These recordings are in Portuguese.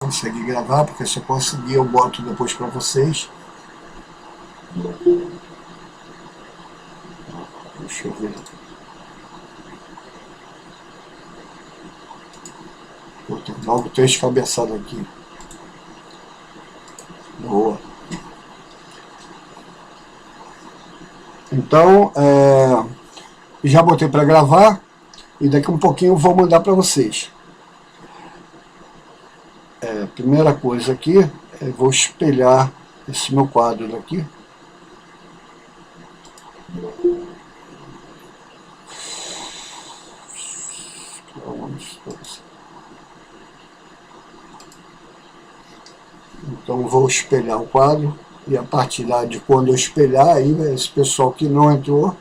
consegue gravar, porque se eu conseguir eu boto depois para vocês. Deixa eu ver. Vou ter logo 3 cabeçadas aqui. Boa. Então, já botei para gravar e daqui um pouquinho eu vou mandar para vocês. Primeira coisa aqui, eu vou espelhar esse meu quadro aqui. Então vou espelhar o quadro e a partir de quando eu espelhar, aí esse pessoal que não entrou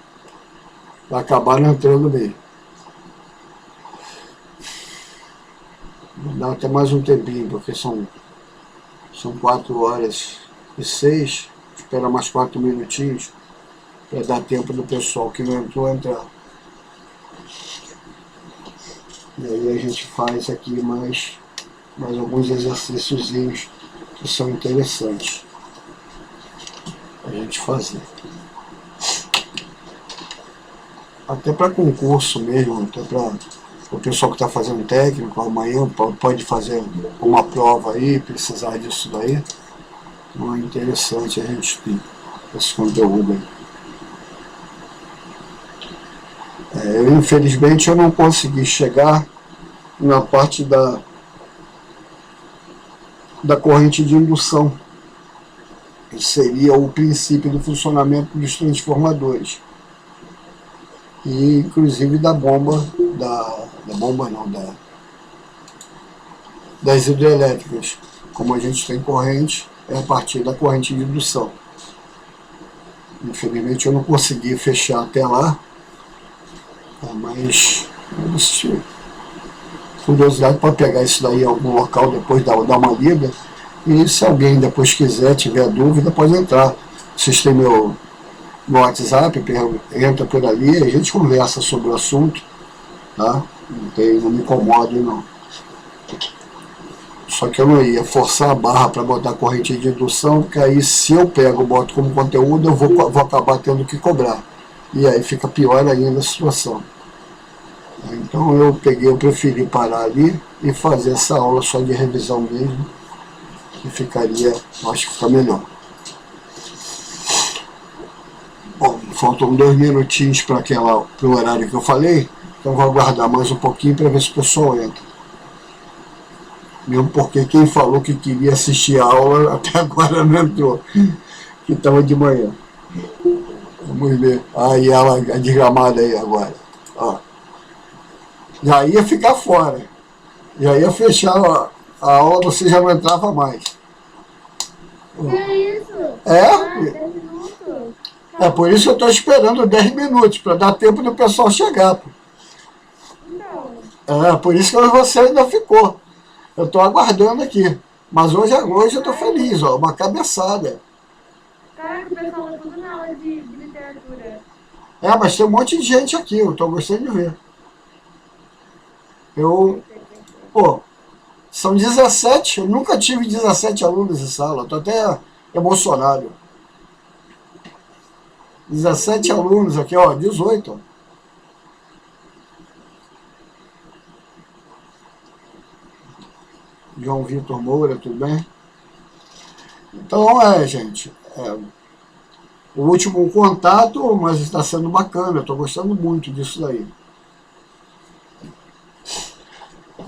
vai acabar não entrando mesmo. Vou dar até mais um tempinho, porque são 4h06, espera mais 4 minutinhos para dar tempo do pessoal que não entrou entrar. E aí a gente faz aqui mais alguns exercíciozinhos que são interessantes a gente fazer. Até para concurso mesmo, até para o pessoal que está fazendo técnico, amanhã pode fazer uma prova aí, precisar disso daí. Então é interessante a gente ter esse conteúdo aí. Infelizmente eu não consegui chegar na parte da corrente de indução, que seria o princípio do funcionamento dos transformadores. E inclusive da bomba, das hidrelétricas. Como a gente tem corrente, é a partir da corrente de indução. Infelizmente eu não consegui fechar até lá, mas curiosidade para pegar isso daí em algum local depois, dar uma lida. E se alguém depois quiser, tiver dúvida, pode entrar. Vocês têm meu WhatsApp, entra por ali, a gente conversa sobre o assunto, tá? Não me incomodo não. Só que eu não ia forçar a barra para botar corrente de indução, porque aí se eu pego, boto como conteúdo, eu vou acabar tendo que cobrar. E aí fica pior ainda a situação. Então eu preferi parar ali e fazer essa aula só de revisão mesmo, que ficaria, acho que fica melhor. Bom, faltam 2 minutinhos para o horário que eu falei, então vou aguardar mais um pouquinho para ver se o pessoal entra. Mesmo porque quem falou que queria assistir a aula até agora não entrou, que estava de manhã. Vamos ver. Aí ela, a desgramada aí agora. Ó. Já ia ficar fora. Já ia fechar a aula, você já não entrava mais. Que isso? É? É por isso que eu estou esperando 10 minutos, para dar tempo do pessoal chegar. Não. Por isso que você ainda ficou. Eu estou aguardando aqui. Mas hoje eu estou feliz, ó, uma cabeçada. Caraca, o pessoal tá tudo na aula de literatura. Mas tem um monte de gente aqui, eu estou gostando de ver. São 17, eu nunca tive 17 alunos em sala, estou até emocionado. 17 alunos aqui, ó, 18. Ó. João Vitor Moura, tudo bem? Então, gente, o último contato, mas está sendo bacana, eu estou gostando muito disso daí.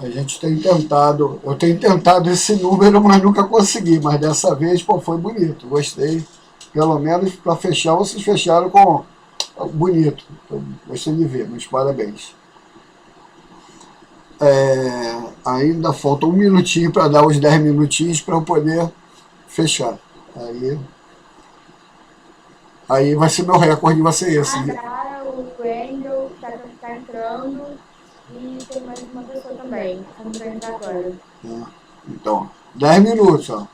A gente tem tentado, eu tenho tentado esse número, mas nunca consegui, mas dessa vez, foi bonito, gostei. Pelo menos para fechar, vocês fecharam com bonito, eu gostei de ver, meus parabéns. Ainda falta 1 minutinho para dar os 10 minutinhos para eu poder fechar. Aí vai ser meu recorde, vai ser esse. O Wendel tá entrando e tem mais uma pessoa também. Vamos entrar agora. Então, 10 minutos, ó.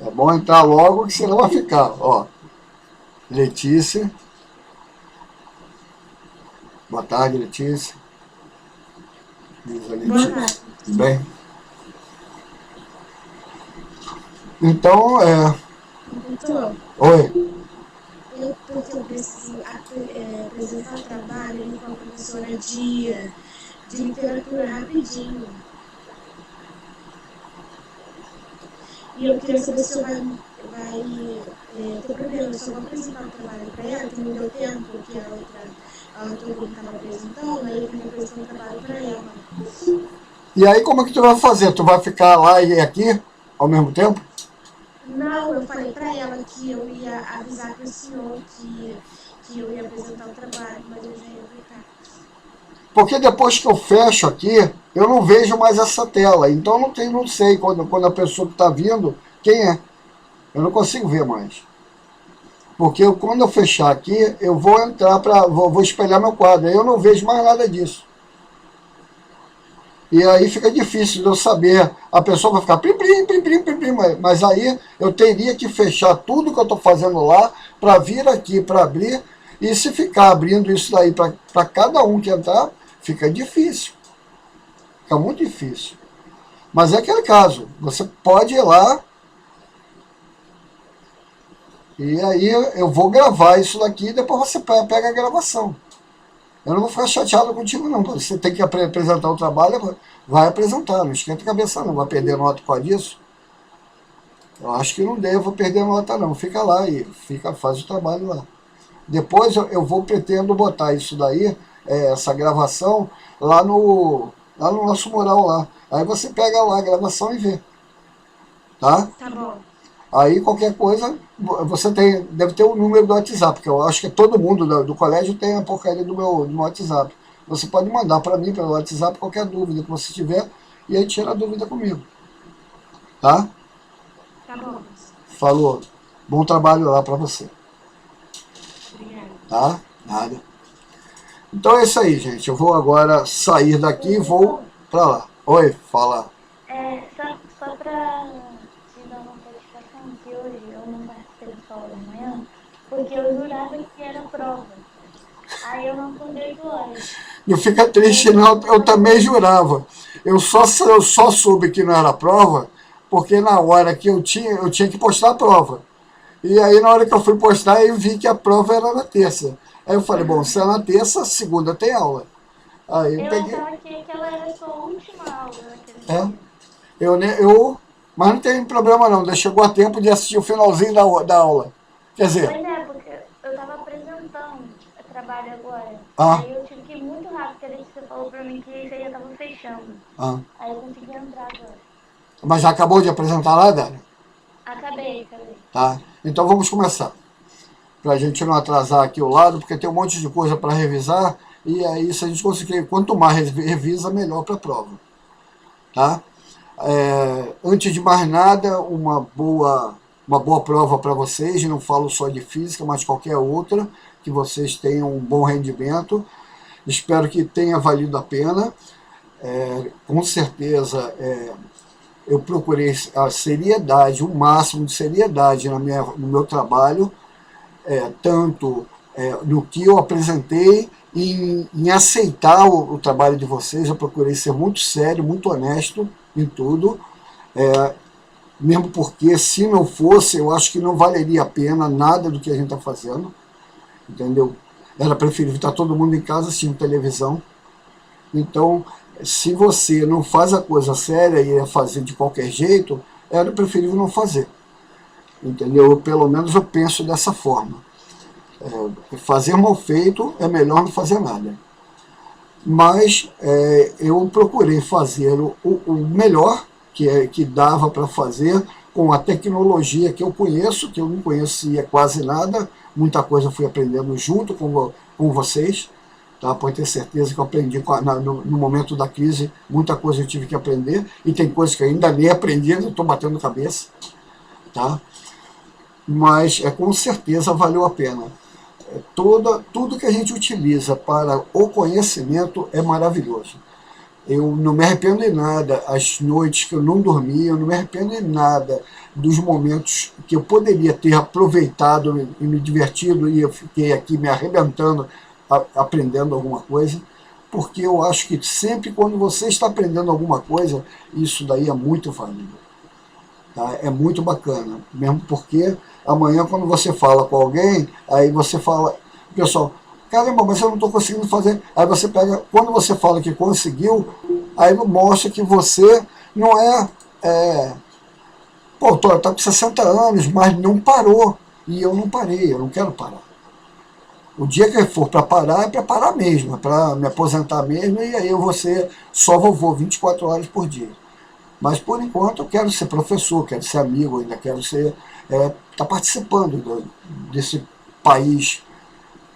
É bom entrar logo que senão vai ficar, ó. Letícia. Boa tarde, Letícia. Diz a Letícia. Tudo bem? Então, Doutor, oi. porque eu preciso apresentar o trabalho ali com a professora de literatura rapidinho. E eu queria saber se o senhor vai ter problema se eu vou apresentar o trabalho para ela, que não deu tempo, que a outra aluna estava apresentando, aí eu queria apresentar o trabalho para ela. E aí como é que tu vai fazer? Tu vai ficar lá e aqui ao mesmo tempo? Não, eu falei para ela que eu ia avisar para o senhor que eu ia apresentar o trabalho, mas eu já ia voltar. Porque depois que eu fecho aqui, eu não vejo mais essa tela. Então eu não sei quando a pessoa que está vindo, quem é. Eu não consigo ver mais. Porque quando eu fechar aqui, eu vou entrar para. Vou espelhar meu quadro. Aí eu não vejo mais nada disso. E aí fica difícil de eu saber. A pessoa vai ficar plim, plim, plim, plim, plim, plim, mas aí eu teria que fechar tudo que eu estou fazendo lá para vir aqui para abrir. E se ficar abrindo isso daí para cada um que entrar, fica difícil. Fica muito difícil. Mas é aquele caso. Você pode ir lá e aí eu vou gravar isso daqui e depois você pega a gravação. Eu não vou ficar chateado contigo, não. Você tem que apresentar o trabalho, vai apresentar. Não esquenta a cabeça, não. Vai perder nota por causa disso? Eu acho que não devo perder nota, não. Fica lá e faz o trabalho lá. Depois eu pretendo botar isso daí, essa gravação, lá no nosso mural lá. Aí você pega lá a gravação e vê. Tá? Tá bom. Aí qualquer coisa, você deve ter o número do WhatsApp, porque eu acho que todo mundo do colégio tem a porcaria do meu WhatsApp. Você pode mandar para mim pelo WhatsApp qualquer dúvida que você tiver e aí tira a dúvida comigo. Tá? Tá bom. Falou. Bom trabalho lá para você. Obrigada. Tá? Nada. Então é isso aí, gente. Eu vou agora sair daqui e vou para lá. Oi, fala. Só pra te dar uma satisfação que hoje eu não participei da escola da manhã, porque eu jurava que era prova. Aí eu não acordei 8 horas. Não fica triste, não. Eu também jurava. Eu só soube que não era prova porque na hora que eu tinha que postar a prova. E aí, na hora que eu fui postar, eu vi que a prova era na terça. Aí eu falei, bom, se é na terça, segunda tem aula. Aí eu Eu peguei. achava que aquela era a sua última aula naquele É, dia. mas não tem problema não, chegou a tempo de assistir o finalzinho da aula. Quer dizer, Pois é, porque eu estava apresentando o trabalho agora. ah, Aí eu tive que ir muito rápido, porque você falou pra mim que isso aí já estava fechando. ah. Aí eu consegui entrar agora. Mas já acabou de apresentar lá, Dani? Acabei. Tá. Então vamos começar. Pra gente não atrasar aqui o lado, porque tem um monte de coisa para revisar. E aí, se a gente conseguir, quanto mais revisa, melhor para a prova. Tá? Antes de mais nada, uma boa prova para vocês. Não falo só de física, mas qualquer outra, que vocês tenham um bom rendimento. Espero que tenha valido a pena. Com certeza, eu procurei a seriedade, o máximo de seriedade no meu trabalho, tanto no que eu apresentei e em aceitar o trabalho de vocês. Eu procurei ser muito sério, muito honesto em tudo, mesmo porque se não fosse, eu acho que não valeria a pena nada do que a gente está fazendo, entendeu? Era preferível estar todo mundo em casa assistindo televisão. Então, se você não faz a coisa séria e é fazer de qualquer jeito, era preferível não fazer, entendeu? Pelo menos eu penso dessa forma. Fazer mal feito é melhor não fazer nada. Mas eu procurei fazer o melhor que dava para fazer com a tecnologia que eu conheço, que eu não conhecia quase nada. Muita coisa eu fui aprendendo junto com vocês. Tá? Pode ter certeza que eu aprendi no momento da crise, muita coisa eu tive que aprender. E tem coisas que eu ainda nem aprendi, ainda estou batendo cabeça. Tá? Mas com certeza valeu a pena. Tudo que a gente utiliza para o conhecimento é maravilhoso. Eu não me arrependo em nada, as noites que eu não dormia, eu não me arrependo em nada dos momentos que eu poderia ter aproveitado e me divertido e eu fiquei aqui me arrebentando, aprendendo alguma coisa, porque eu acho que sempre quando você está aprendendo alguma coisa, isso daí é muito válido. Tá? É muito bacana, mesmo porque amanhã quando você fala com alguém, aí você fala, pessoal, caramba, mas eu não estou conseguindo fazer. Aí você pega, quando você fala que conseguiu, aí mostra que você não pô, tá com 60 anos, mas não parou. E eu não parei, eu não quero parar. O dia que for para parar, é para parar mesmo, é para me aposentar mesmo, e aí eu vou ser só vovô 24 horas por dia. Mas por enquanto eu quero ser professor, quero ser amigo, ainda quero ser tá participando desse país,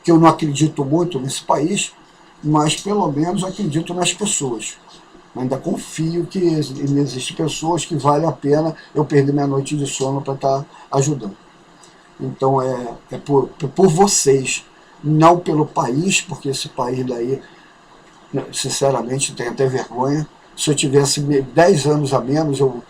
que eu não acredito muito nesse país, mas pelo menos acredito nas pessoas. Ainda confio que existem pessoas que vale a pena eu perder minha noite de sono para estar ajudando. Então é por vocês, não pelo país, porque esse país daí, sinceramente, tenho até vergonha. Se eu tivesse 10 anos a menos, eu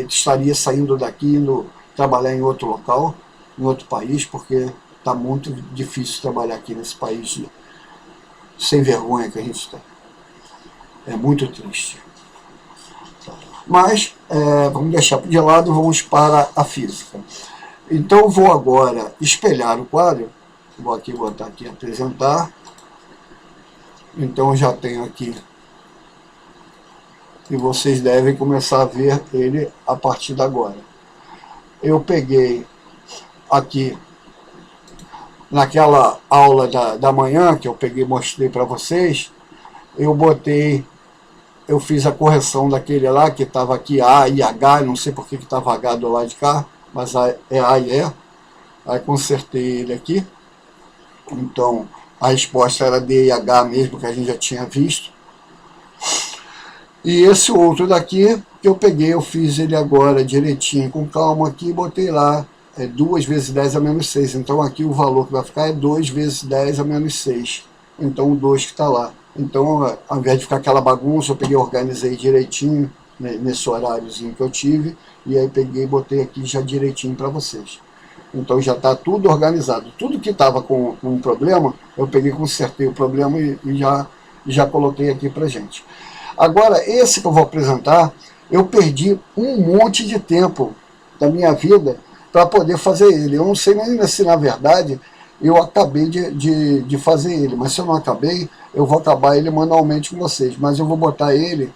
estaria saindo daqui, indo trabalhar em outro local, em outro país, porque está muito difícil trabalhar aqui nesse país sem vergonha que a gente tem. É muito triste. Mas vamos deixar de lado, vamos para a física. Então eu vou agora espelhar o quadro. Vou aqui botar aqui apresentar. Então eu já tenho aqui. E vocês devem começar a ver ele a partir de agora. Eu peguei aqui, naquela aula da manhã, que eu peguei e mostrei para vocês, eu fiz a correção daquele lá, que estava aqui A e H, não sei por que estava H do lado de cá, mas é A e E. Aí consertei ele aqui. Então a resposta era D e H mesmo, que a gente já tinha visto. E esse outro daqui, que eu peguei, eu fiz ele agora direitinho, com calma aqui, e botei lá 2 vezes 10 a menos 6. Então aqui o valor que vai ficar é 2 vezes 10 a menos 6. Então o 2 que está lá. Então, ao invés de ficar aquela bagunça, eu peguei e organizei direitinho, né, nesse horáriozinho que eu tive, e aí peguei e botei aqui já direitinho para vocês. Então já está tudo organizado. Tudo que estava com um problema, eu peguei, consertei o problema e já coloquei aqui para gente. Agora, esse que eu vou apresentar, eu perdi um monte de tempo da minha vida para poder fazer ele. Eu não sei nem se, na verdade, eu acabei de fazer ele, mas se eu não acabei, eu vou acabar ele manualmente com vocês. Mas eu vou botar ele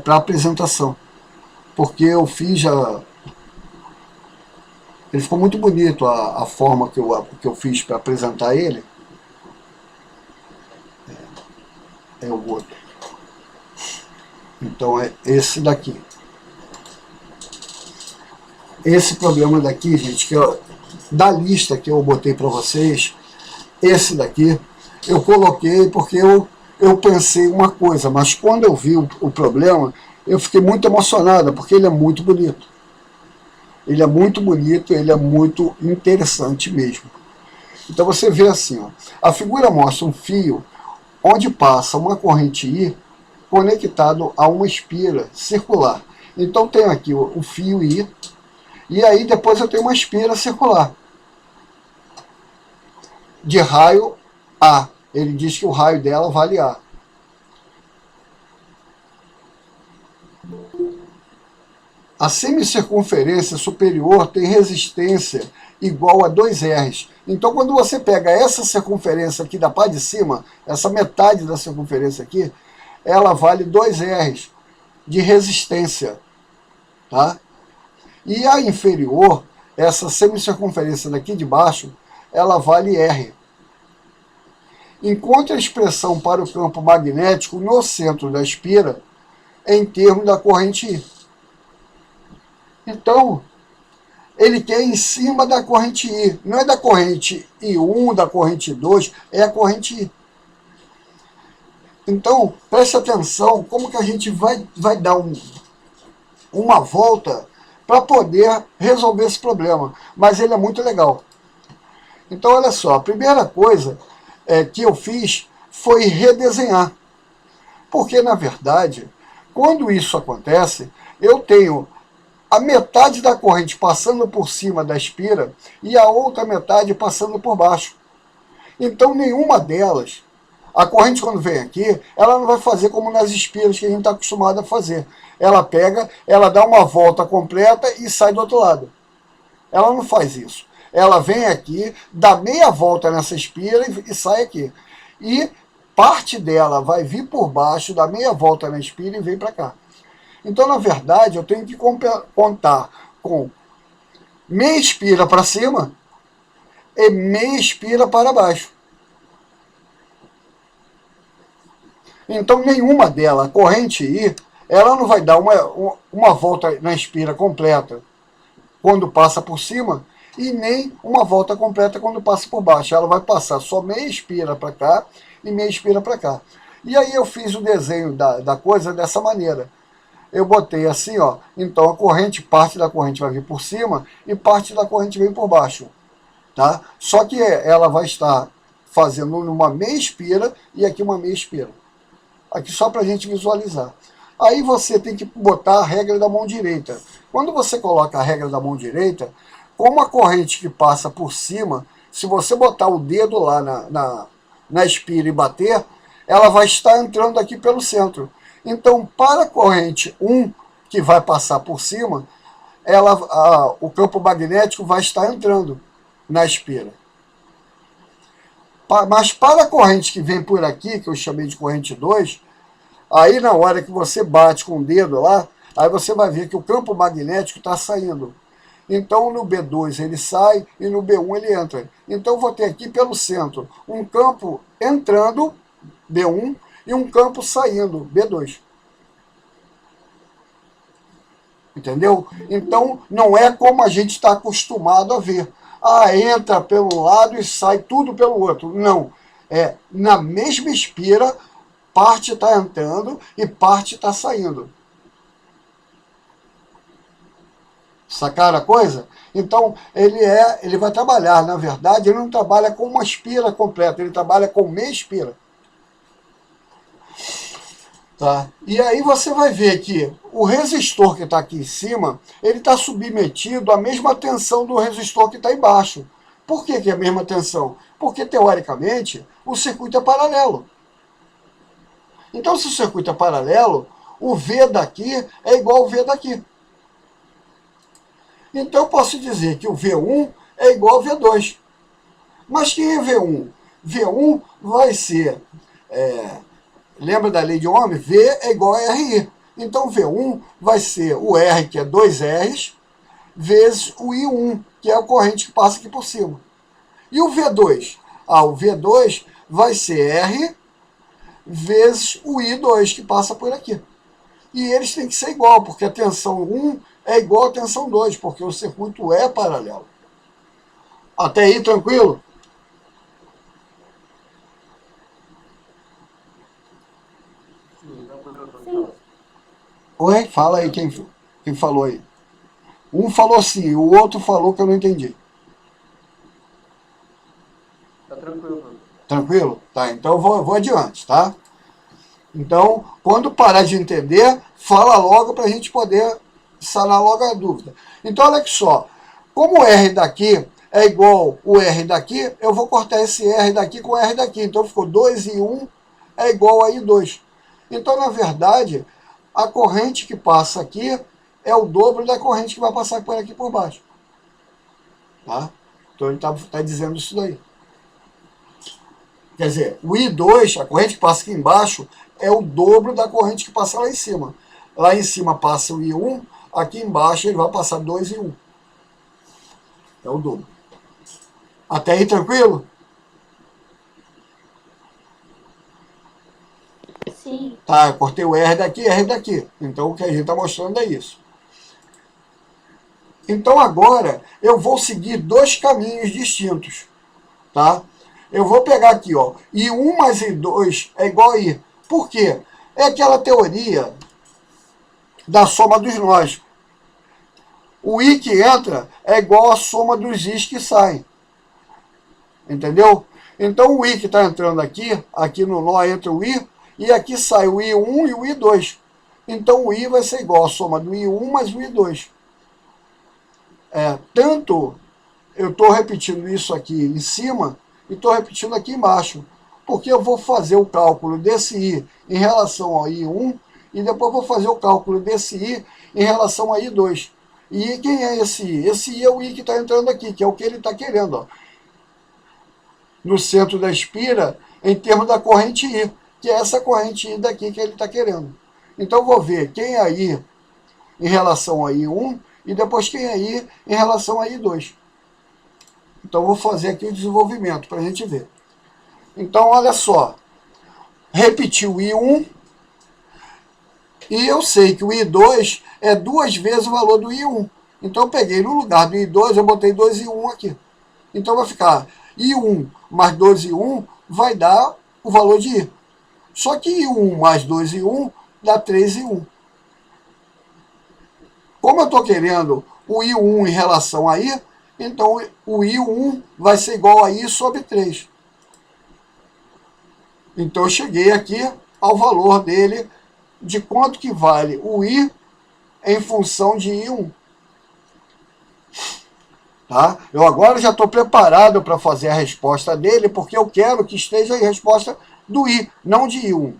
para apresentação, porque eu fiz já... Ele ficou muito bonito, a forma que eu fiz para apresentar ele. É o outro. Então é esse daqui. Esse problema daqui, gente, da lista que eu botei para vocês, esse daqui, eu coloquei porque eu pensei uma coisa, mas quando eu vi o problema, eu fiquei muito emocionada, porque ele é muito bonito. Ele é muito bonito, ele é muito interessante mesmo. Então você vê assim, ó, a figura mostra um fio onde passa uma corrente I conectado a uma espira circular. Então tem aqui o fio I, e aí depois eu tenho uma espira circular de raio A. Ele diz que o raio dela vale A. A semicircunferência superior tem resistência igual a 2 R's. Então quando você pega essa circunferência aqui da parte de cima, essa metade da circunferência aqui, ela vale 2 R's de resistência. Tá? E a inferior, essa semicircunferência daqui de baixo, ela vale R. Encontre a expressão para o campo magnético no centro da espira em termos da corrente I. Então, ele quer em cima da corrente I. Não é da corrente I1, da corrente I2, é a corrente I. Então, preste atenção como que a gente vai dar uma volta para poder resolver esse problema. Mas ele é muito legal. Então, olha só, a primeira coisa que eu fiz foi redesenhar. Porque, na verdade, quando isso acontece, eu tenho a metade da corrente passando por cima da espira e a outra metade passando por baixo. Então, nenhuma delas A corrente, quando vem aqui, ela não vai fazer como nas espiras que a gente está acostumado a fazer. Ela pega, ela dá uma volta completa e sai do outro lado. Ela não faz isso. Ela vem aqui, dá meia volta nessa espira e sai aqui. E parte dela vai vir por baixo, dá meia volta na espira e vem para cá. Então, na verdade, eu tenho que contar com meia espira para cima e meia espira para baixo. Então, nenhuma delas, a corrente I, ela não vai dar uma volta na espira completa quando passa por cima e nem uma volta completa quando passa por baixo. Ela vai passar só meia espira para cá e meia espira para cá. E aí eu fiz o desenho da coisa dessa maneira. Eu botei assim, ó, então a corrente, parte da corrente vai vir por cima e parte da corrente vem por baixo, tá? Só que ela vai estar fazendo uma meia espira e aqui uma meia espira. Aqui só para a gente visualizar. Aí você tem que botar a regra da mão direita. Quando você coloca a regra da mão direita, como a corrente que passa por cima, se você botar o dedo lá na espira e bater, ela vai estar entrando aqui pelo centro. Então, para a corrente 1, que vai passar por cima, o campo magnético vai estar entrando na espira. Mas para a corrente que vem por aqui, que eu chamei de corrente 2, aí na hora que você bate com o dedo lá, aí você vai ver que o campo magnético está saindo. Então no B2 ele sai e no B1 ele entra. Então eu vou ter aqui pelo centro um campo entrando, B1, e um campo saindo, B2. Entendeu? Então não é como a gente está acostumado a ver. Ah, entra pelo lado e sai tudo pelo outro. Não. É na mesma espira, parte está entrando e parte está saindo. Sacaram a coisa? Então, ele vai trabalhar, na verdade, ele não trabalha com uma espira completa, ele trabalha com meia espira. Tá? E aí você vai ver que o resistor que está aqui em cima, ele está submetido à mesma tensão do resistor que está embaixo. Por que é a mesma tensão? Porque, teoricamente, o circuito é paralelo. Então, se o circuito é paralelo, o V daqui é igual ao V daqui. Então, eu posso dizer que o V1 é igual ao V2. Mas quem é V1? V1 vai ser... lembra da lei de Ohm? V é igual a RI. Então, V1 vai ser o R, que é 2 R's, vezes o I1, que é a corrente que passa aqui por cima. E o V2? O V2 vai ser R vezes o I2, que passa por aqui. E eles têm que ser igual, porque a tensão 1 é igual à tensão 2, porque o circuito é paralelo. Até aí, tranquilo? Sim. Oi? Fala aí quem falou aí. Um falou sim, o outro falou que eu não entendi. Tá tranquilo. Tranquilo? Tá, então eu vou adiante, tá? Então, quando parar de entender, fala logo para a gente poder sanar logo a dúvida. Então, olha só. Como o R daqui é igual o R daqui, eu vou cortar esse R daqui com o R daqui. Então, ficou 2 e 1 é igual a I2. Então, na verdade, a corrente que passa aqui é o dobro da corrente que vai passar por aqui por baixo. Tá? Então, ele está dizendo isso daí. Quer dizer, o I2, a corrente que passa aqui embaixo, é o dobro da corrente que passa lá em cima. Lá em cima passa o I1, aqui embaixo ele vai passar 2 e 1. É o dobro. Até aí, tranquilo? Sim. Tá, eu cortei o R daqui. Então o que a gente está mostrando é isso. Então agora eu vou seguir dois caminhos distintos. Tá? Eu vou pegar aqui, ó, I1 mais I2 é igual a I. Por quê? É aquela teoria da soma dos nós. O I que entra é igual à soma dos Is que saem. Entendeu? Então o I que está entrando aqui no nó entra o I, e aqui sai o I1 e o I2. Então o I vai ser igual à soma do I1 mais o I2. Tanto eu estou repetindo isso aqui em cima, e estou repetindo aqui embaixo. Porque eu vou fazer o cálculo desse I em relação ao I1 e depois vou fazer o cálculo desse I em relação a I2. E quem é esse I? Esse I é o I que está entrando aqui, que é o que ele está querendo, ó, no centro da espira, em termos da corrente I, que é essa corrente I daqui que ele está querendo. Então, eu vou ver quem é I em relação a I1 e depois quem é I em relação a I2. Então, eu vou fazer aqui o desenvolvimento para a gente ver. Então, olha só. Repetir o I1 e eu sei que o I2 é 2 vezes o valor do I1. Então, eu peguei no lugar do I2, eu botei 2I1 aqui. Então, vai ficar I1 mais 2I1 vai dar o valor de I. Só que I1 mais 2I1 dá 3I1. Como eu estou querendo o I1 em relação a I, então o I1 vai ser igual a I sobre 3. Então eu cheguei aqui ao valor dele, de quanto que vale o I em função de I1. Tá? Eu agora já estou preparado para fazer a resposta dele, porque eu quero que esteja a resposta do I, não de I1.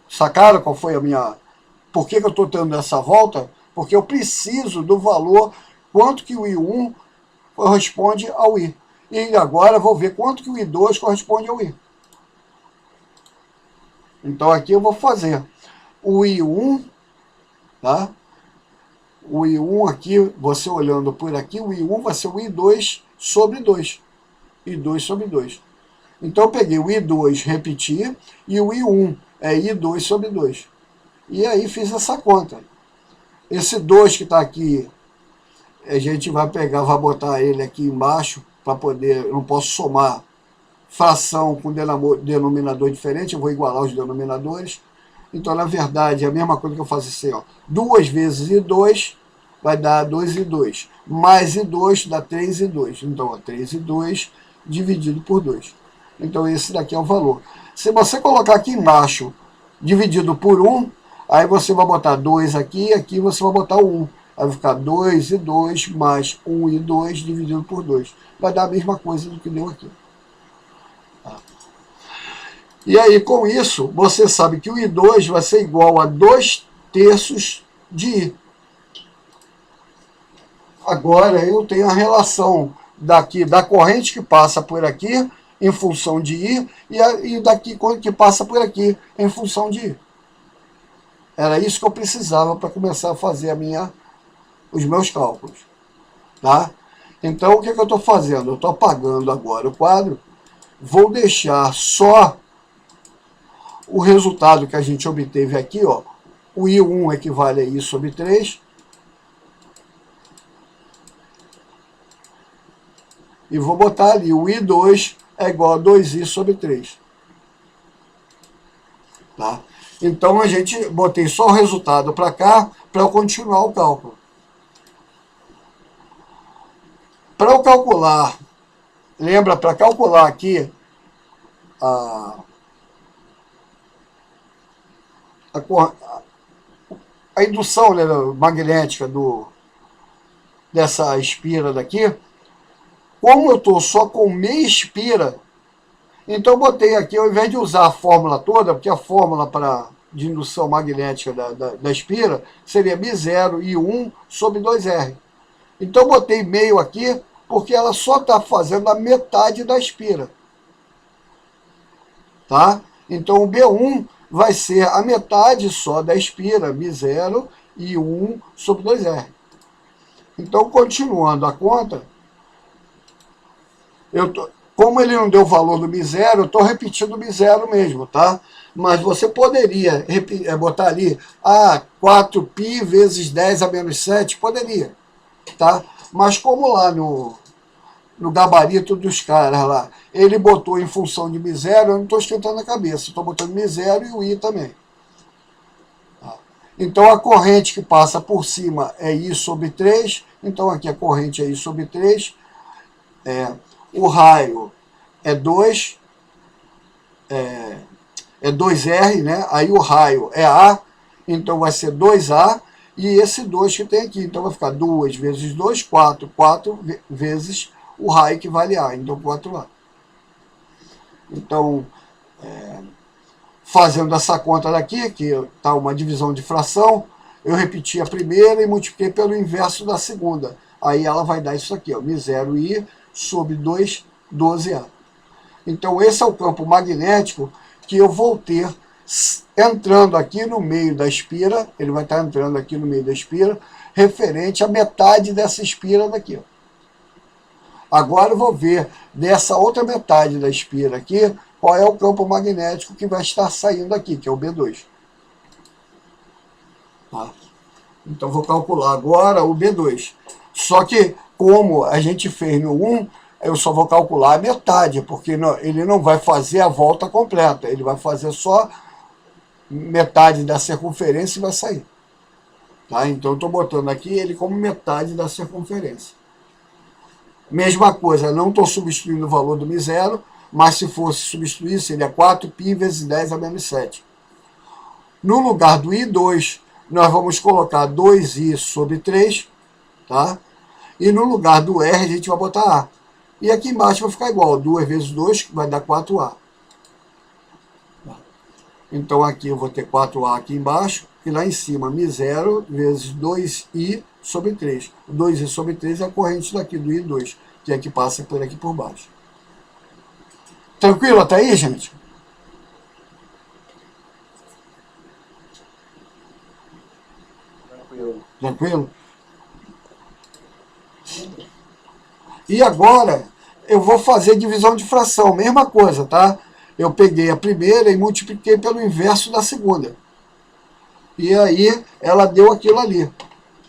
Sacaram qual foi a minha... Por que eu estou dando essa volta? Porque eu preciso do valor, quanto que o I1 corresponde ao I. E agora eu vou ver quanto que o I2 corresponde ao I. Então aqui eu vou fazer o I1, tá? O I1 aqui, você olhando por aqui, o I1 vai ser o I2 sobre 2. I2 sobre 2. Então eu peguei o I2, repeti, e o I1 é I2 sobre 2. E aí fiz essa conta. Esse 2 que está aqui, a gente vai pegar, vai botar ele aqui embaixo, para poder, eu não posso somar fração com denominador diferente, eu vou igualar os denominadores. Então, na verdade, é a mesma coisa que eu faço assim, ó. 2 vezes I2 vai dar 2I2. Mais I2 dá 3I2. Então, ó, 3I2 dividido por 2. Então, esse daqui é o valor. Se você colocar aqui embaixo, dividido por 1, aí você vai botar 2 aqui, aqui você vai botar 1. Aí vai ficar 2I2 mais 1I2 dividido por 2. Vai dar a mesma coisa do que deu aqui. Tá? E aí, com isso, você sabe que o I2 vai ser igual a 2/3 de I. Agora, eu tenho a relação daqui, da corrente que passa por aqui, em função de I, e daqui que passa por aqui, em função de I. Era isso que eu precisava para começar a fazer os meus cálculos. Tá? Então, o que eu estou fazendo? Eu estou apagando agora o quadro, vou deixar só o resultado que a gente obteve aqui, ó. O I1 equivale a I sobre 3. E vou botar ali, o I2 é igual a 2I sobre 3. Tá? Então, a gente botei só o resultado para cá, para eu continuar o cálculo. Para eu calcular, lembra, para calcular aqui a indução, né, magnética dessa espira daqui, como eu estou só com meia espira, então eu botei aqui, ao invés de usar a fórmula toda, porque a fórmula de indução magnética da espira seria μ0 e 1 sobre 2R. Então eu botei meio aqui, porque ela só está fazendo a metade da espira. Tá? Então o B1 vai ser a metade só da espira, μ0 e 1 sobre 2R. Então, continuando a conta, como ele não deu o valor do μ0, eu estou repetindo o μ0 mesmo, tá? Mas você poderia botar ali 4π vezes 10 a menos 7, poderia, tá? Mas como lá no gabarito dos caras lá, ele botou em função de μ0, eu não estou esquentando a cabeça, estou botando μ0 e o I também. Tá? Então a corrente que passa por cima é I sobre 3, então aqui a corrente é I sobre 3, o raio é 2, é 2R, né? Aí o raio é A, então vai ser 2A, e esse 2 que tem aqui, então vai ficar 2 vezes 2, 4 vezes o raio que vale A, então 4A. Então, fazendo essa conta daqui, que está uma divisão de fração, eu repeti a primeira e multipliquei pelo inverso da segunda. Aí ela vai dar isso aqui, ó, μ0i sobre 2, 12A. Então esse é o campo magnético que eu vou ter entrando aqui no meio da espira, ele vai estar entrando aqui no meio da espira, referente à metade dessa espira daqui, ó. Agora eu vou ver dessa outra metade da espira aqui, qual é o campo magnético que vai estar saindo aqui, que é o B2. Tá? Então vou calcular agora o B2. Só que, como a gente fez no 1, eu só vou calcular a metade, porque ele não vai fazer a volta completa, ele vai fazer só metade da circunferência e vai sair. Tá? Então eu estou botando aqui ele como metade da circunferência. Mesma coisa, não estou substituindo o valor do μ0, mas se fosse substituir, seria 4π vezes 10 a menos 7. No lugar do I2, nós vamos colocar 2i sobre 3, tá? E no lugar do R, a gente vai botar A. E aqui embaixo vai ficar igual, 2 vezes 2 vai dar 4A. Então aqui eu vou ter 4A aqui embaixo, e lá em cima, μ0 vezes 2i sobre 3. O 2i sobre 3 é a corrente daqui do I2, que é que passa por aqui por baixo. Tranquilo até aí, gente? Tranquilo. Tranquilo? E agora eu vou fazer divisão de fração, mesma coisa, tá? Eu peguei a primeira e multipliquei pelo inverso da segunda. E aí ela deu aquilo ali.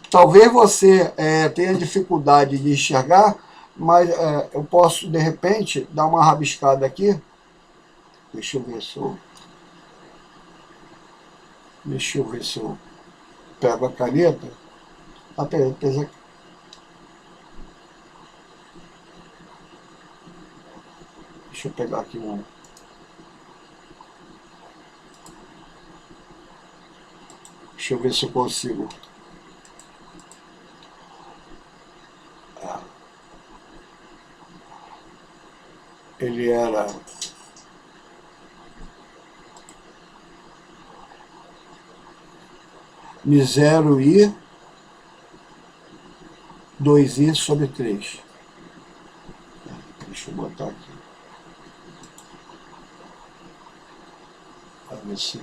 Talvez você tenha dificuldade de enxergar, mas eu posso, de repente, dar uma rabiscada aqui. Deixa eu ver se eu pego a caneta. Ah, peraí, aqui. Deixa eu pegar aqui um. Deixa eu ver se eu consigo. Ele era μ0i 2i sobre 3. Deixa eu botar aqui. Para ver se...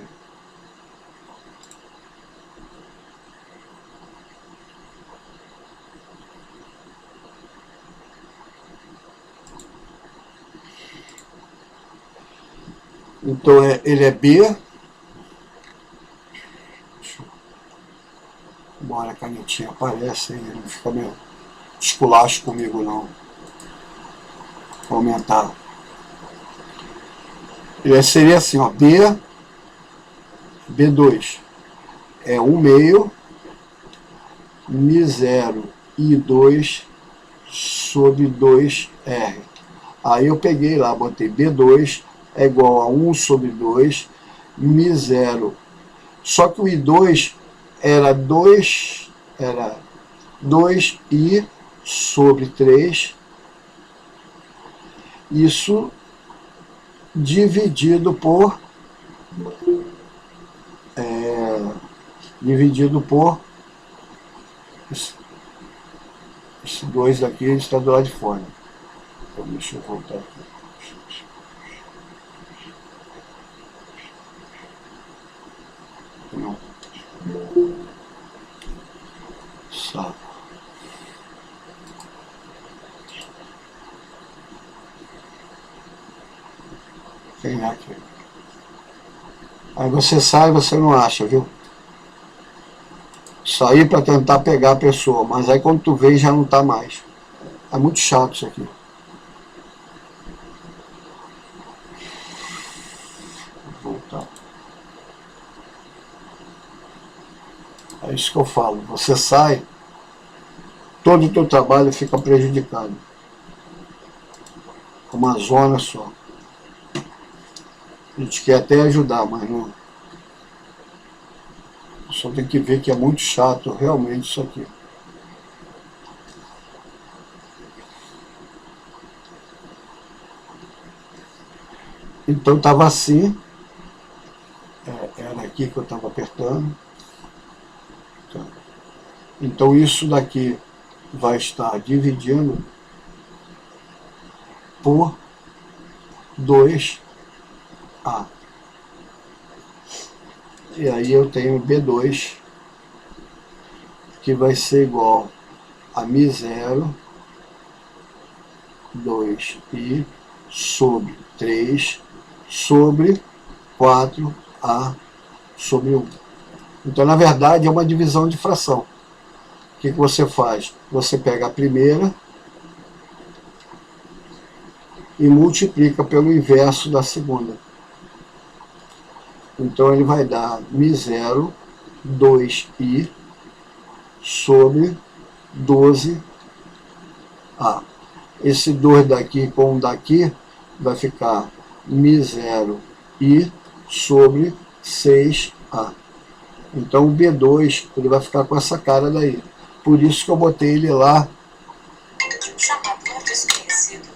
Então ele é B. Embora a canetinha apareça, ele não fica meio esculacho comigo não. Vou aumentar. Ele seria assim, ó, B2 é 1 meio μ0 I2 sobre 2R. Aí eu peguei lá, botei B2 é igual a 1 sobre 2 μ0. Só que o I2 era 2i sobre 3. Isso dividido por esse 2 daqui está do lado de fora. Então deixa eu voltar aqui. Não. Saco. Quem é aqui? Aí você sai e você não acha, viu? Saí para tentar pegar a pessoa, mas aí quando tu vê já não tá mais. É muito chato isso aqui. Vou voltar. É isso que eu falo. Você sai, todo o teu trabalho fica prejudicado. Uma zona só. A gente quer até ajudar, mas não. Só tem que ver que é muito chato realmente isso aqui. Então estava assim, era aqui que eu estava apertando. Tá. Então isso daqui vai estar dividindo por 2A. E aí eu tenho B2, que vai ser igual a μ0, 2i sobre 3 sobre 4a sobre 1. Então, na verdade, é uma divisão de fração. O que você faz? Você pega a primeira e multiplica pelo inverso da segunda. Então, ele vai dar μ0, 2i sobre 12a. Esse 2 daqui com o daqui vai ficar μ0i sobre 6a. Então o B2 ele vai ficar com essa cara daí. Por isso que eu botei ele lá. Chamador desconhecido.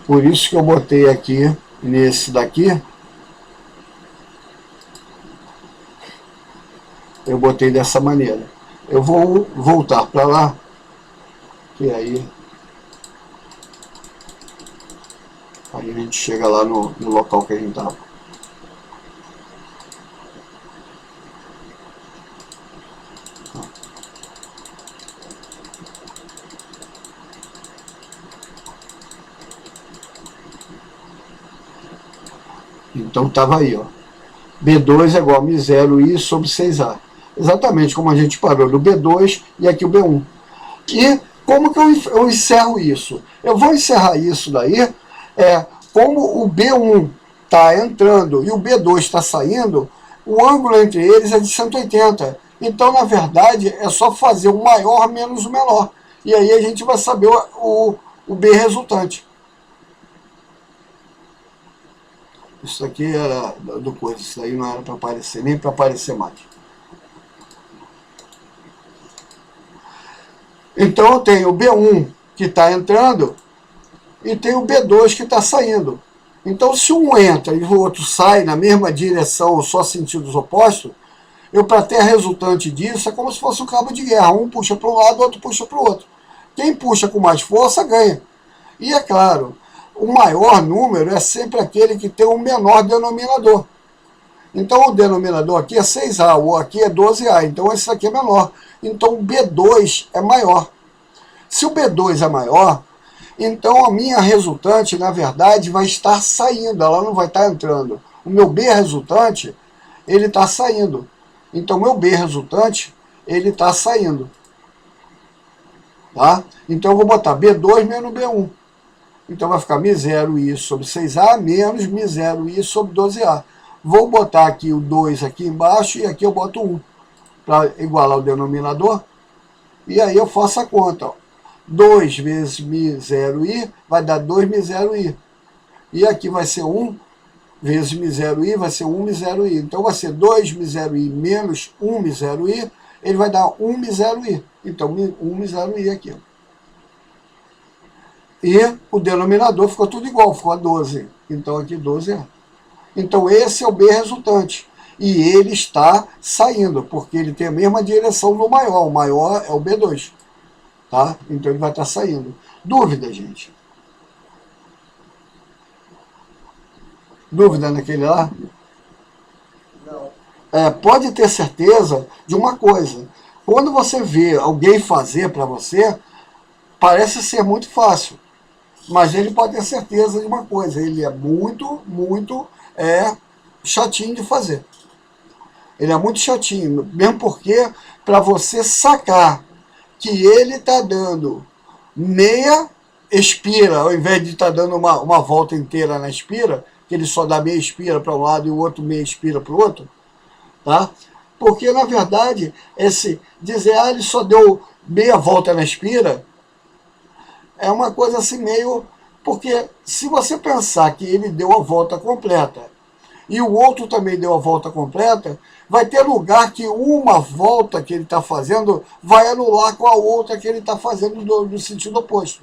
Por isso que eu botei aqui nesse daqui. Eu botei dessa maneira. Eu vou voltar para lá, que aí a gente chega lá no local que a gente estava. Então estava aí, ó. B2 é igual a μ0i sobre 6a. Exatamente como a gente parou do B2 e aqui o B1. E como que eu encerro isso? Eu vou encerrar isso daí, como o B1 está entrando e o B2 está saindo, o ângulo entre eles é de 180. Então, na verdade, é só fazer o maior menos o menor. E aí a gente vai saber o B resultante. Isso aqui era do coisa, isso daí não era para aparecer, nem para aparecer mais. Então eu tenho o B1 que está entrando e tenho o B2 que está saindo. Então se um entra e o outro sai na mesma direção, só sentidos opostos, eu para ter a resultante disso é como se fosse um cabo de guerra. Um puxa para um lado, o outro puxa para o outro. Quem puxa com mais força ganha. E é claro, o maior número é sempre aquele que tem o menor denominador. Então o denominador aqui é 6A, ou aqui é 12A, então esse aqui é menor. Então o B2 é maior. Se o B2 é maior, então a minha resultante, na verdade, vai estar saindo, ela não vai estar entrando. O meu B resultante, ele está saindo. Então o meu B resultante, ele está saindo. Tá? Então eu vou botar B2 menos B1. Então vai ficar μ0i sobre 6a menos μ0i sobre 12a. Vou botar aqui o 2 aqui embaixo e aqui eu boto 1 para igualar o denominador. E aí eu faço a conta. Ó. 2 vezes μ0i vai dar 2 μ0i. E aqui vai ser 1 vezes μ0i, vai ser 1 μ0i. Então vai ser 2 μ0i menos 1 μ0i, ele vai dar 1 μ0i. Então 1 μ0i aqui. E o denominador ficou tudo igual, ficou a 12. Então aqui 12 é. Então esse é o B resultante. E ele está saindo, porque ele tem a mesma direção do maior. O maior é o B2. Tá? Então ele vai estar saindo. Dúvida, gente? Dúvida naquele lá? Não. Pode ter certeza de uma coisa. Quando você vê alguém fazer para você, parece ser muito fácil. Mas ele pode ter certeza de uma coisa. Ele é muito chatinho de fazer. Ele é muito chatinho. Mesmo porque, para você sacar que ele está dando meia espira, ao invés de estar dando uma volta inteira na espira, que ele só dá meia espira para um lado e o outro meia espira para o outro, tá? Porque, na verdade, esse dizer, ele só deu meia volta na espira, é uma coisa assim meio... Porque se você pensar que ele deu a volta completa e o outro também deu a volta completa, vai ter lugar que uma volta que ele está fazendo vai anular com a outra que ele está fazendo do sentido oposto.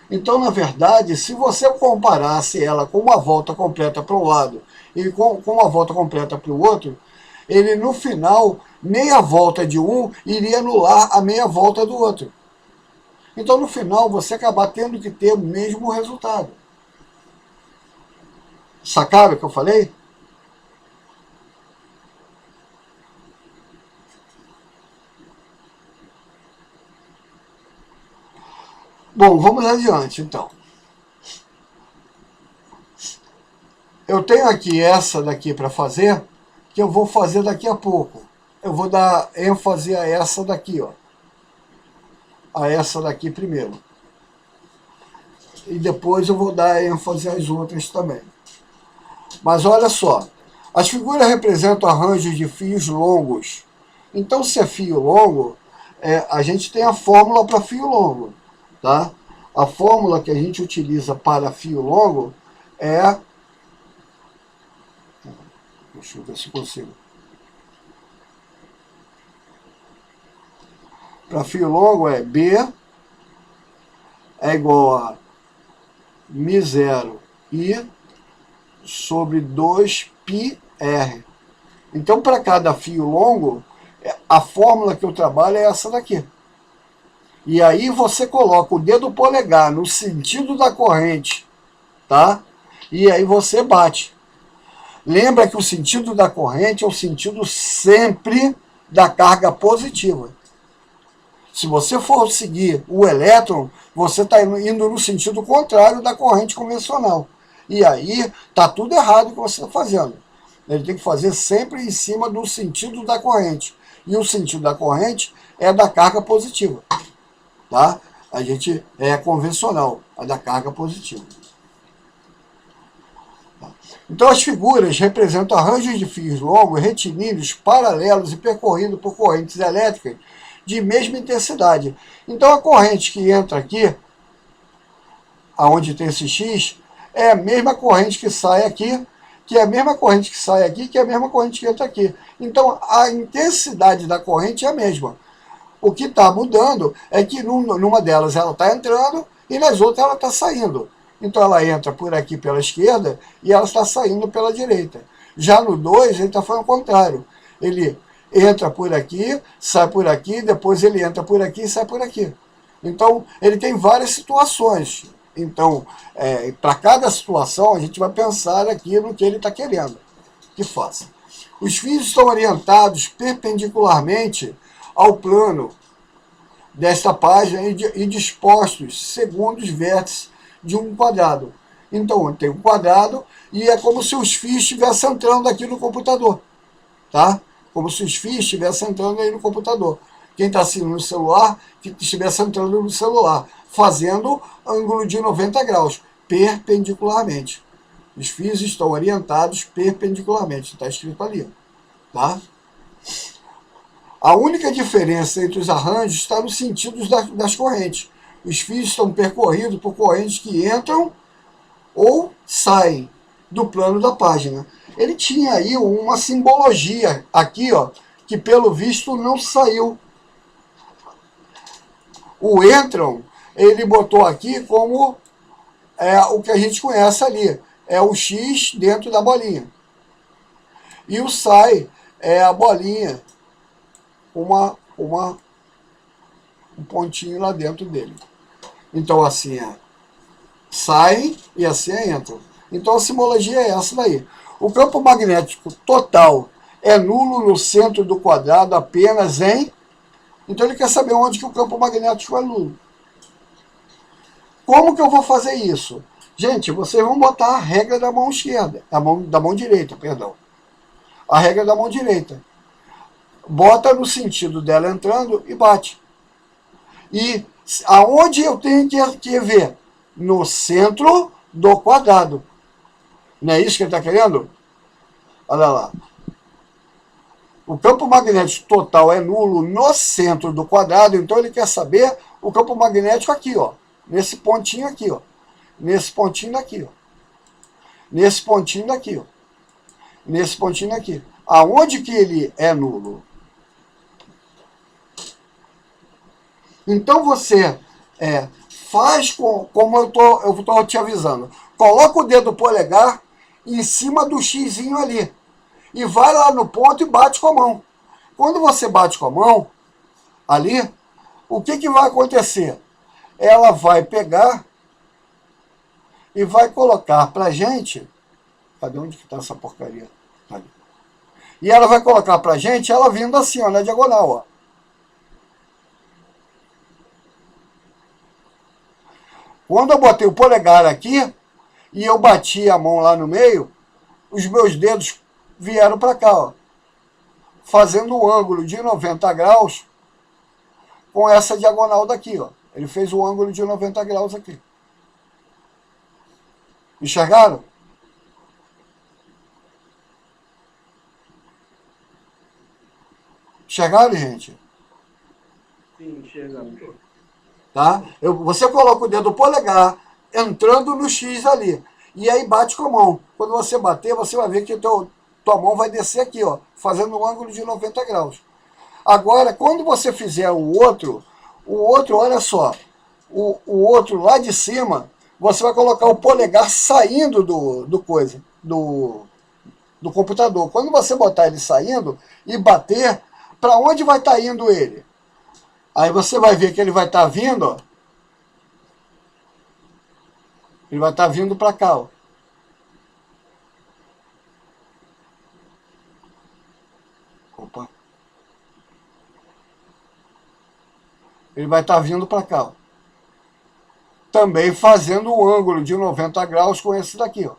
Então, na verdade, se você comparasse ela com uma volta completa para um lado e com uma volta completa para o outro, ele no final, meia volta de um iria anular a meia volta do outro. Então, no final, você acabar tendo que ter o mesmo resultado. Sacaram o que eu falei? Bom, vamos adiante, então. Eu tenho aqui essa daqui para fazer, que eu vou fazer daqui a pouco. Eu vou dar ênfase a essa daqui, ó. A essa daqui primeiro. E depois eu vou dar ênfase às outras também. Mas olha só, as figuras representam arranjos de fios longos. Então, se é fio longo, a gente tem a fórmula para fio longo, tá? A fórmula que a gente utiliza para fio longo é... Deixa eu ver se consigo. Para fio longo é B é igual a μ0 I sobre 2πr. Então, para cada fio longo, a fórmula que eu trabalho é essa daqui. E aí você coloca o dedo polegar no sentido da corrente, tá? E aí você bate. Lembra que o sentido da corrente é o sentido sempre da carga positiva. Se você for seguir o elétron, você está indo no sentido contrário da corrente convencional. E aí está tudo errado o que você está fazendo. Ele tem que fazer sempre em cima do sentido da corrente. E o sentido da corrente é da carga positiva. Tá? A gente é convencional, a da carga positiva. Então as figuras representam arranjos de fios longos, retilíneos, paralelos e percorridos por correntes elétricas de mesma intensidade. Então a corrente que entra aqui, aonde tem esse X, é a mesma corrente que sai aqui, que é a mesma corrente que sai aqui, que é a mesma corrente que entra aqui. Então a intensidade da corrente é a mesma. O que está mudando é que numa delas ela está entrando e nas outras ela está saindo. Então ela entra por aqui pela esquerda e ela está saindo pela direita. Já no 2 ele está fazendo o contrário. Ele entra por aqui, sai por aqui, depois ele entra por aqui e sai por aqui. Então ele tem várias situações. Então, para cada situação, a gente vai pensar aqui no que ele está querendo que faça. Os fios estão orientados perpendicularmente ao plano desta página e dispostos segundo os vértices de um quadrado. Então, tem um quadrado e é como se os fios estivessem entrando aqui no computador. Tá? Como se os fios estivessem entrando aí no computador. Quem está assistindo no celular, que estivesse entrando no celular, fazendo ângulo de 90 graus, perpendicularmente. Os fios estão orientados perpendicularmente, está escrito ali. Tá? A única diferença entre os arranjos está nos sentidos das correntes. Os fios estão percorridos por correntes que entram ou saem do plano da página. Ele tinha aí uma simbologia aqui, ó, que pelo visto não saiu. O entram, ele botou aqui como o que a gente conhece ali. É o X dentro da bolinha. E o sai é a bolinha, um pontinho lá dentro dele. Então assim saem e assim entram. Então a simbologia é essa daí. O campo magnético total é nulo no centro do quadrado apenas em... Então ele quer saber onde que o campo magnético é nulo. Como que eu vou fazer isso? Gente, vocês vão botar a regra da mão esquerda, da mão direita, perdão. A regra da mão direita. Bota no sentido dela entrando e bate. E aonde eu tenho que ver? No centro do quadrado. Não é isso que ele está querendo? Olha lá. O campo magnético total é nulo no centro do quadrado, então ele quer saber o campo magnético aqui, ó. Nesse pontinho aqui, ó. Nesse pontinho daqui, ó. Nesse pontinho daqui, ó. Nesse pontinho daqui. Aonde que ele é nulo? Então você faz como eu tô te avisando. Coloca o dedo polegar em cima do xizinho ali. E vai lá no ponto e bate com a mão. Quando você bate com a mão, ali, o que vai acontecer? Ela vai pegar e vai colocar pra gente... Cadê onde que tá essa porcaria? Ali. E ela vai colocar pra gente, ela vindo assim, ó, na diagonal, ó. Quando eu botei o polegar aqui, e eu bati a mão lá no meio, os meus dedos vieram para cá, ó, fazendo um ângulo de 90 graus com essa diagonal daqui, ó. Ele fez um ângulo de 90 graus aqui. Enxergaram? Enxergaram, gente? Sim, chegamos. Tá? Você coloca o dedo polegar entrando no X ali. E aí bate com a mão. Quando você bater, você vai ver que tua mão vai descer aqui, ó, fazendo um ângulo de 90 graus. Agora, quando você fizer o outro, olha só, o outro lá de cima, você vai colocar o polegar saindo do computador. Quando você botar ele saindo e bater, para onde vai estar indo ele? Aí você vai ver que ele vai estar vindo, ó. Ele vai estar vindo para cá, ó. Opa. Ele vai estar vindo para cá, ó. Também fazendo um ângulo de 90 graus com esse daqui, ó.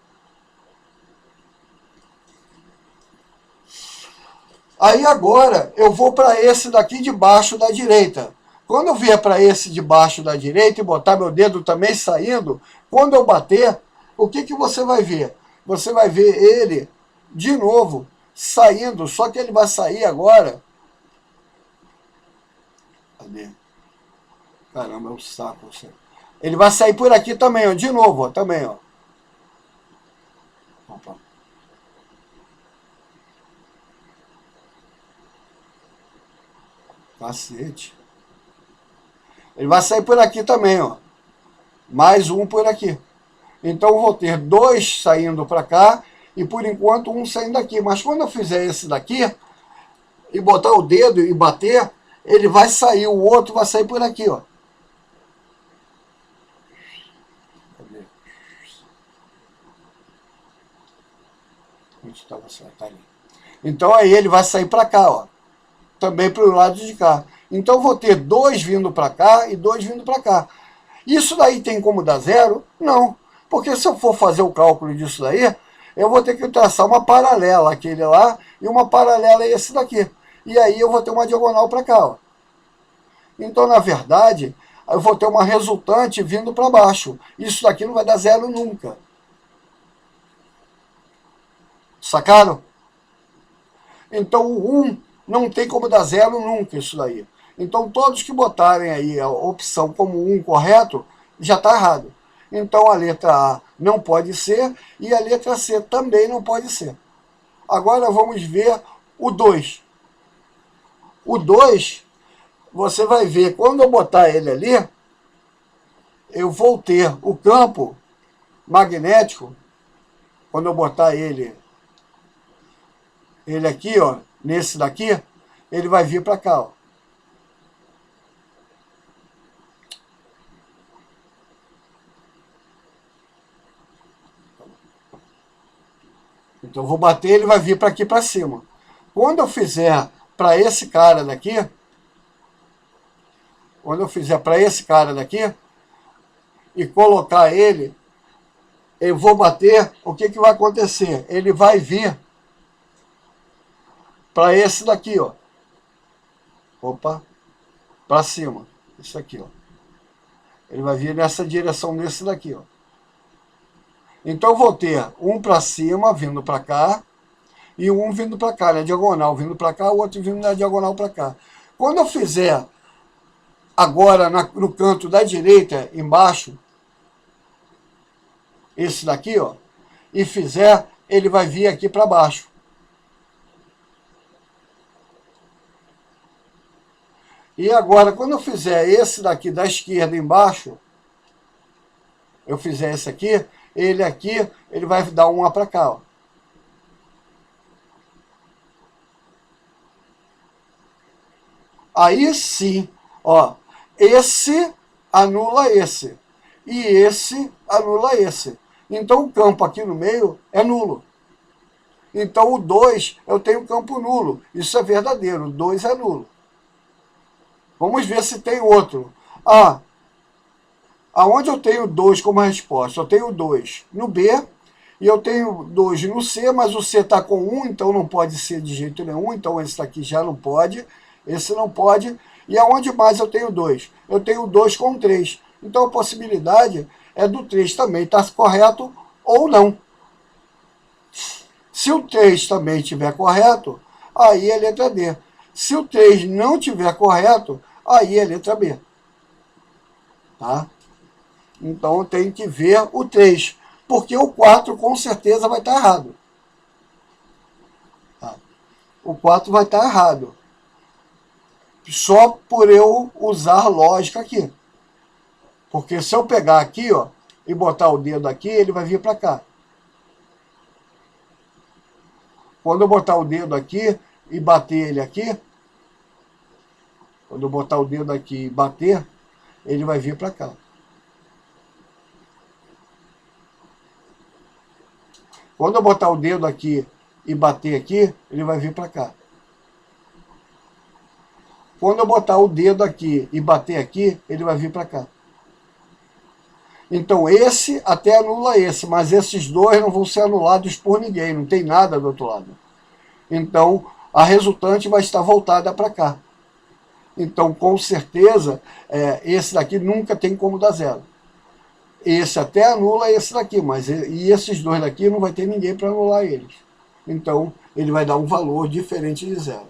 Aí agora eu vou para esse daqui de baixo da direita. Quando eu vier para esse de baixo da direita e botar meu dedo também saindo, quando eu bater, o que você vai ver? Você vai ver ele de novo saindo, só que ele vai sair agora. Cadê? Caramba, é um saco. Ele vai sair por aqui também, ó, de novo, ó, também, ó. Opa. Cacete. Ele vai sair por aqui também, ó. Mais um por aqui. Então eu vou ter dois saindo para cá e por enquanto um saindo aqui. Mas quando eu fizer esse daqui e botar o dedo e bater, ele vai sair, o outro vai sair por aqui, ó. Cadê? Onde está você? Tá ali. Então aí ele vai sair para cá, ó. Também para o lado de cá. Então eu vou ter dois vindo para cá e dois vindo para cá. Isso daí tem como dar zero? Não. Porque se eu for fazer o cálculo disso daí, eu vou ter que traçar uma paralela àquele lá e uma paralela a esse daqui. E aí eu vou ter uma diagonal para cá, ó. Então, na verdade, eu vou ter uma resultante vindo para baixo. Isso daqui não vai dar zero nunca. Sacaram? Então o 1 não tem como dar zero nunca isso daí. Então todos que botarem aí a opção como 1 correto, já está errado. Então a letra A não pode ser e a letra C também não pode ser. Agora vamos ver o 2. O 2, você vai ver, quando eu botar ele ali, eu vou ter o campo magnético, quando eu botar ele aqui, ó, nesse daqui, ele vai vir para cá, ó. Então eu vou bater, ele vai vir para aqui para cima. Quando eu fizer para esse cara daqui, e colocar ele, eu vou bater, o que vai acontecer? Ele vai vir para esse daqui, ó. Opa, para cima. Isso aqui, ó. Ele vai vir nessa direção desse daqui, ó. Então eu vou ter um para cima, vindo para cá, e um vindo para cá, na diagonal, vindo para cá, o outro vindo na diagonal para cá. Quando eu fizer agora no canto da direita, embaixo, esse daqui, ó, e fizer, ele vai vir aqui para baixo. E agora, quando eu fizer esse daqui da esquerda embaixo, eu fizer esse aqui, ele vai dar um A para cá, ó. Aí sim, ó, esse anula esse, e esse anula esse. Então o campo aqui no meio é nulo. Então o 2, eu tenho campo nulo. Isso é verdadeiro, o 2 é nulo. Vamos ver se tem outro. Ah, aonde eu tenho 2 como resposta? Eu tenho 2 no B, e eu tenho 2 no C, mas o C está com 1, então não pode ser de jeito nenhum, então esse daqui já não pode, esse não pode. E aonde mais eu tenho 2? Eu tenho 2 com 3. Então a possibilidade é do 3 também estar correto ou não. Se o 3 também estiver correto, aí é letra D. Se o 3 não estiver correto, aí é letra B. Tá? Então tem que ver o 3, porque o 4 com certeza vai estar errado. Tá? O 4 vai estar errado. Só por eu usar lógica aqui. Porque se eu pegar aqui, ó, e botar o dedo aqui, ele vai vir para cá. Quando eu botar o dedo aqui e bater ele aqui, quando eu botar o dedo aqui e bater, ele vai vir para cá. Quando eu botar o dedo aqui e bater aqui, ele vai vir para cá. Quando eu botar o dedo aqui e bater aqui, ele vai vir para cá. Então esse até anula esse, mas esses dois não vão ser anulados por ninguém, não tem nada do outro lado. Então a resultante vai estar voltada para cá. Então com certeza esse daqui nunca tem como dar zero. Esse até anula esse daqui, mas e esses dois daqui não vai ter ninguém para anular eles. Então ele vai dar um valor diferente de zero.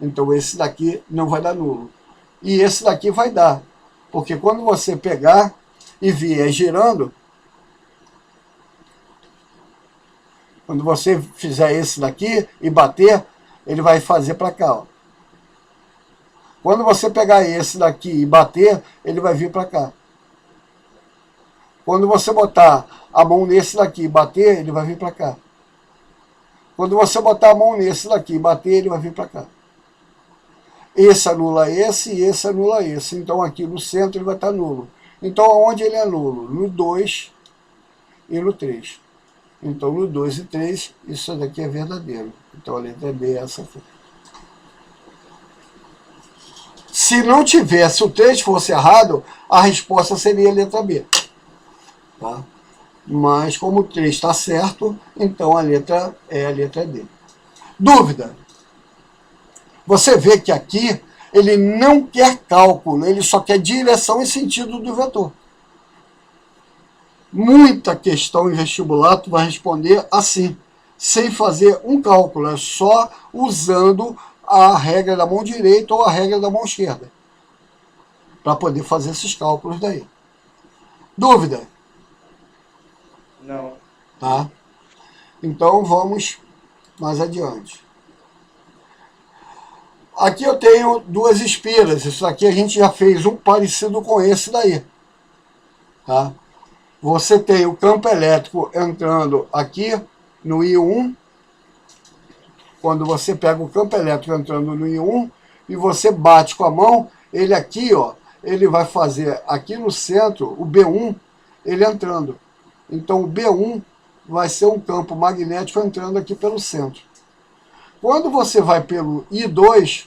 Então esse daqui não vai dar nulo. E esse daqui vai dar. Porque quando você pegar e vier girando, quando você fizer esse daqui e bater, ele vai fazer para cá, ó. Quando você pegar esse daqui e bater, ele vai vir para cá. Quando você botar a mão nesse daqui e bater, ele vai vir para cá. Quando você botar a mão nesse daqui e bater, ele vai vir para cá. Esse anula esse e esse anula esse. Então aqui no centro ele vai estar nulo. Então aonde ele é nulo? No 2 e no 3. Então no 2 e 3, isso daqui é verdadeiro. Então a letra B é essa aqui. Se não tivesse, se o 3 fosse errado, a resposta seria a letra B. Tá? Mas como o 3 está certo, então a letra é a letra D. Dúvida? Você vê que aqui ele não quer cálculo, ele só quer direção e sentido do vetor. Muita questão em vestibular tu vai responder assim, sem fazer um cálculo, é só usando a regra da mão direita ou a regra da mão esquerda, para poder fazer esses cálculos daí. Dúvida? Não. Tá? Então vamos mais adiante. Aqui eu tenho duas espiras. Isso aqui a gente já fez um parecido com esse daí. Tá? Você tem o campo elétrico entrando aqui no I1. Quando você pega o campo elétrico entrando no I1 e você bate com a mão, ele aqui, ó, ele vai fazer aqui no centro, o B1, ele entrando. Então o B1 vai ser um campo magnético entrando aqui pelo centro. Quando você vai pelo I2,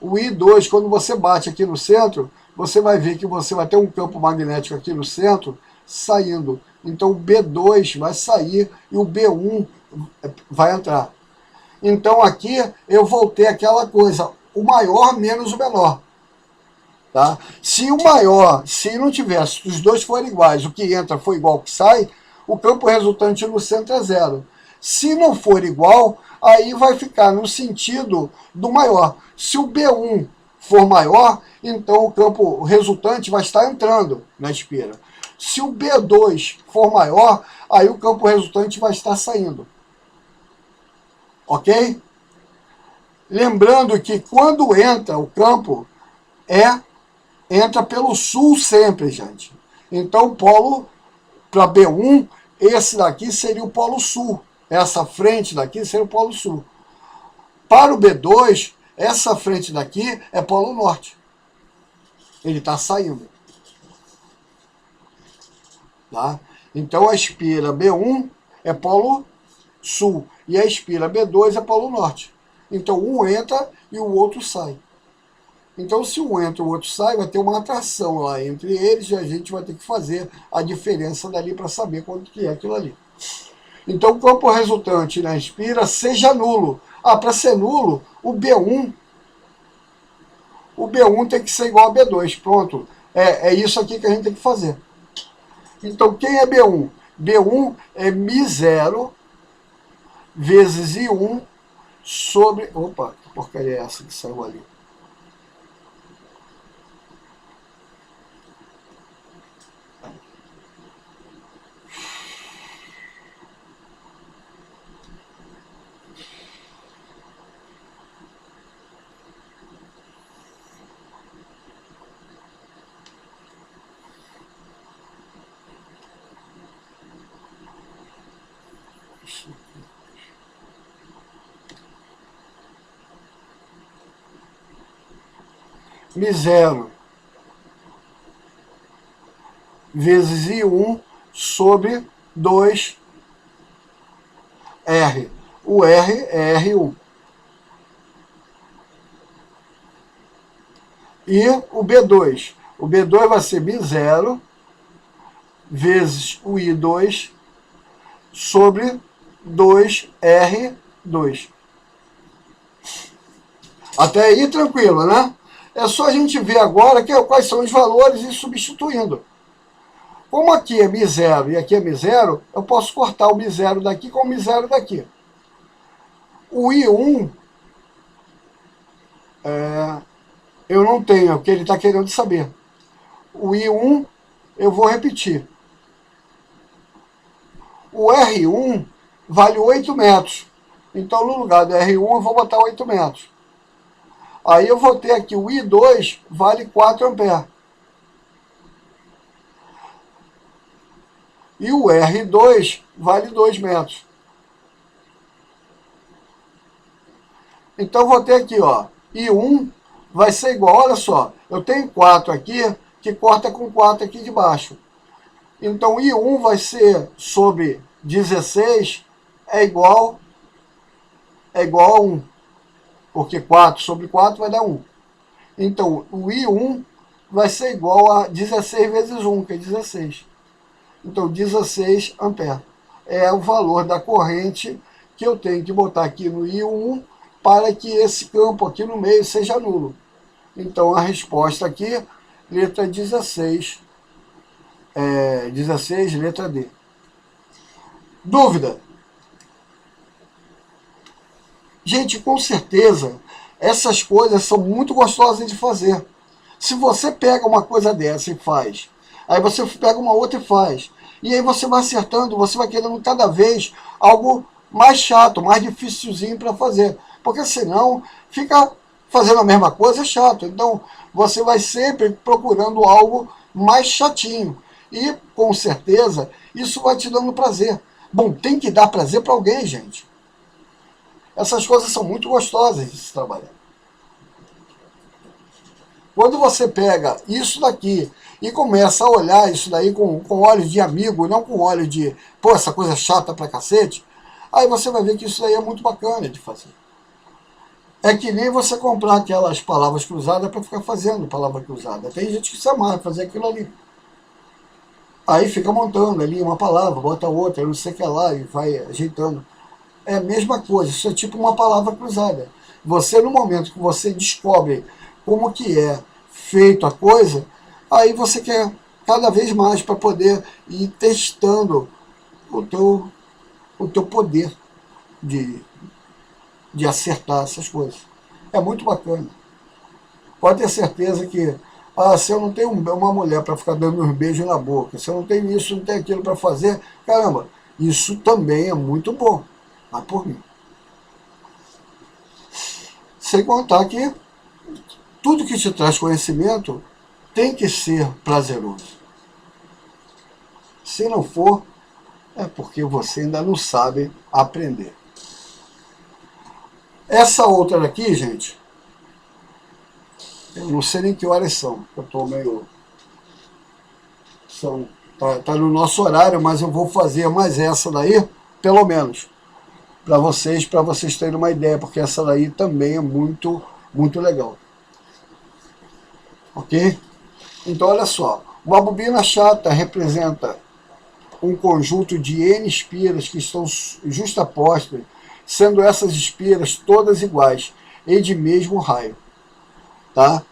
o I2, quando você bate aqui no centro, você vai ver que você vai ter um campo magnético aqui no centro saindo. Então o B2 vai sair e o B1 vai entrar. Então aqui eu voltei aquela coisa, o maior menos o menor. Tá? Se o maior, se não tivesse, os dois forem iguais, o que entra for igual ao que sai, o campo resultante no centro é zero. Se não for igual, aí vai ficar no sentido do maior. Se o B1 for maior, então o campo resultante vai estar entrando na espira. Se o B2 for maior, aí o campo resultante vai estar saindo. Ok? Lembrando que quando entra o campo, entra pelo sul sempre, gente. Então o polo Para B1, esse daqui seria o polo sul. Essa frente daqui seria o polo sul. Para o B2, essa frente daqui é polo norte. Ele está saindo. Tá? Então a espira B1 é polo sul e a espira B2 é polo norte. Então um entra e o outro sai. Então se um entra e o outro sai, vai ter uma atração lá entre eles e a gente vai ter que fazer a diferença dali para saber quanto que é aquilo ali. Então o campo resultante na espira seja nulo. Para ser nulo, o B1 tem que ser igual a B2. Pronto. É isso aqui que a gente tem que fazer. Então, quem é B1? B1 é μ0 vezes I1 sobre... Opa, que porcaria é essa que saiu ali? μ0 vezes I1 sobre 2R. O R é R1. E o B2? O B2 vai ser μ0 vezes o I2 sobre 2R2. Até aí tranquilo, né? É só a gente ver agora quais são os valores e substituindo. Como aqui é μ0 e aqui é μ0, eu posso cortar o μ0 daqui com o μ0 daqui. O I1, eu não tenho, é o que ele está querendo saber. O I1, eu vou repetir. O R1 vale 8 metros. Então, no lugar do R1, eu vou botar 8 metros. Aí eu vou ter aqui o I2 vale 4 amperes. E o R2 vale 2 metros. Então eu vou ter aqui, ó, I1 vai ser igual, olha só, eu tenho 4 aqui, que corta com 4 aqui de baixo. Então I1 vai ser sobre 16 é igual a 1. Porque 4 sobre 4 vai dar 1. Então, o I1 vai ser igual a 16 vezes 1, que é 16. Então, 16 amperes. É o valor da corrente que eu tenho que botar aqui no I1 para que esse campo aqui no meio seja nulo. Então, a resposta aqui, letra 16. 16, letra D. Dúvida? Gente, com certeza, essas coisas são muito gostosas de fazer. Se você pega uma coisa dessa e faz, aí você pega uma outra e faz, e aí você vai acertando, você vai querendo cada vez algo mais chato, mais dificilzinho para fazer. Porque senão, fica fazendo a mesma coisa é chato. Então, você vai sempre procurando algo mais chatinho. E, com certeza, isso vai te dando prazer. Bom, tem que dar prazer para alguém, gente. Essas coisas são muito gostosas de se trabalhar. Quando você pega isso daqui e começa a olhar isso daí com olhos de amigo, não com olhos de, pô, essa coisa chata pra cacete, aí você vai ver que isso daí é muito bacana de fazer. É que nem você comprar aquelas palavras cruzadas para ficar fazendo palavra cruzada. Tem gente que se amarra fazer aquilo ali. Aí fica montando ali uma palavra, bota outra, não sei o que lá, e vai ajeitando. É a mesma coisa, isso é tipo uma palavra cruzada. Você, no momento que você descobre como que é feito a coisa, aí você quer cada vez mais para poder ir testando o teu poder de acertar essas coisas. É muito bacana. Pode ter certeza que, se eu não tenho uma mulher para ficar dando uns beijos na boca, se eu não tenho isso, não tenho aquilo para fazer, caramba, isso também é muito bom. Vai por mim. Sem contar que tudo que te traz conhecimento tem que ser prazeroso. Se não for, é porque você ainda não sabe aprender. Essa outra daqui, gente, eu não sei nem que horas são. Eu estou meio... Tá no nosso horário, mas eu vou fazer mais essa daí, pelo menos, para vocês terem uma ideia, porque essa daí também é muito, muito legal. Ok? Então, olha só. Uma bobina chata representa um conjunto de N espiras que estão justapostas, sendo essas espiras todas iguais e de mesmo raio. Tá?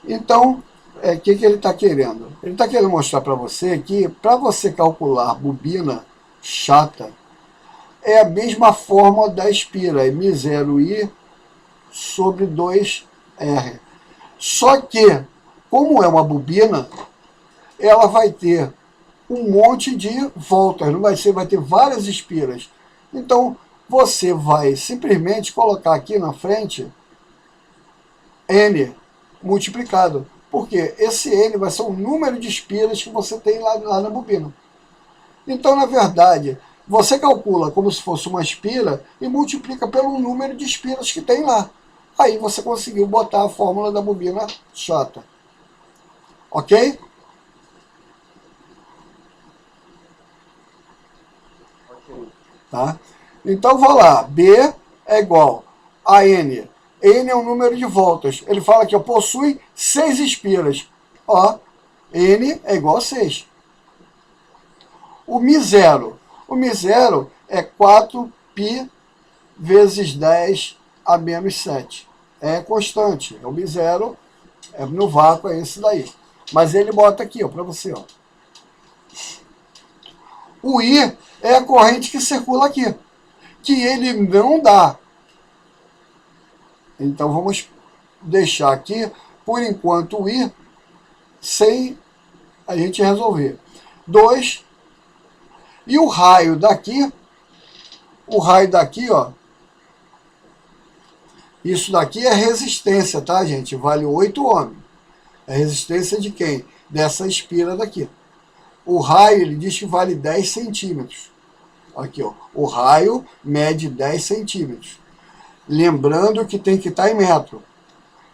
Então, o que ele está querendo? Ele está querendo mostrar para você que, para você calcular bobina chata, é a mesma fórmula da espira, é μ0i sobre 2r. Só que, como é uma bobina, ela vai ter um monte de voltas, não vai ser, vai ter várias espiras. Então, você vai simplesmente colocar aqui na frente n multiplicado, porque esse n vai ser o número de espiras que você tem lá na bobina. Então, na verdade, você calcula como se fosse uma espira e multiplica pelo número de espiras que tem lá. Aí você conseguiu botar a fórmula da bobina chata. Ok? Tá? Então, vou lá. B é igual a N. N é o número de voltas. Ele fala que possui 6 espiras. Ó, N é igual a 6. O μ0. O μ0 é 4π vezes 10 a menos 7. É constante. O μ0 é no vácuo, é esse daí. Mas ele bota aqui, ó, para você. Ó. O I é a corrente que circula aqui, que ele não dá. Então vamos deixar aqui, por enquanto, o I sem a gente resolver. 2. E o raio daqui, ó, isso daqui é resistência, tá, gente? Vale 8 ohms. É resistência de quem? Dessa espira daqui. O raio, ele diz que vale 10 centímetros. Aqui, ó. O raio mede 10 centímetros. Lembrando que tem que estar em metro.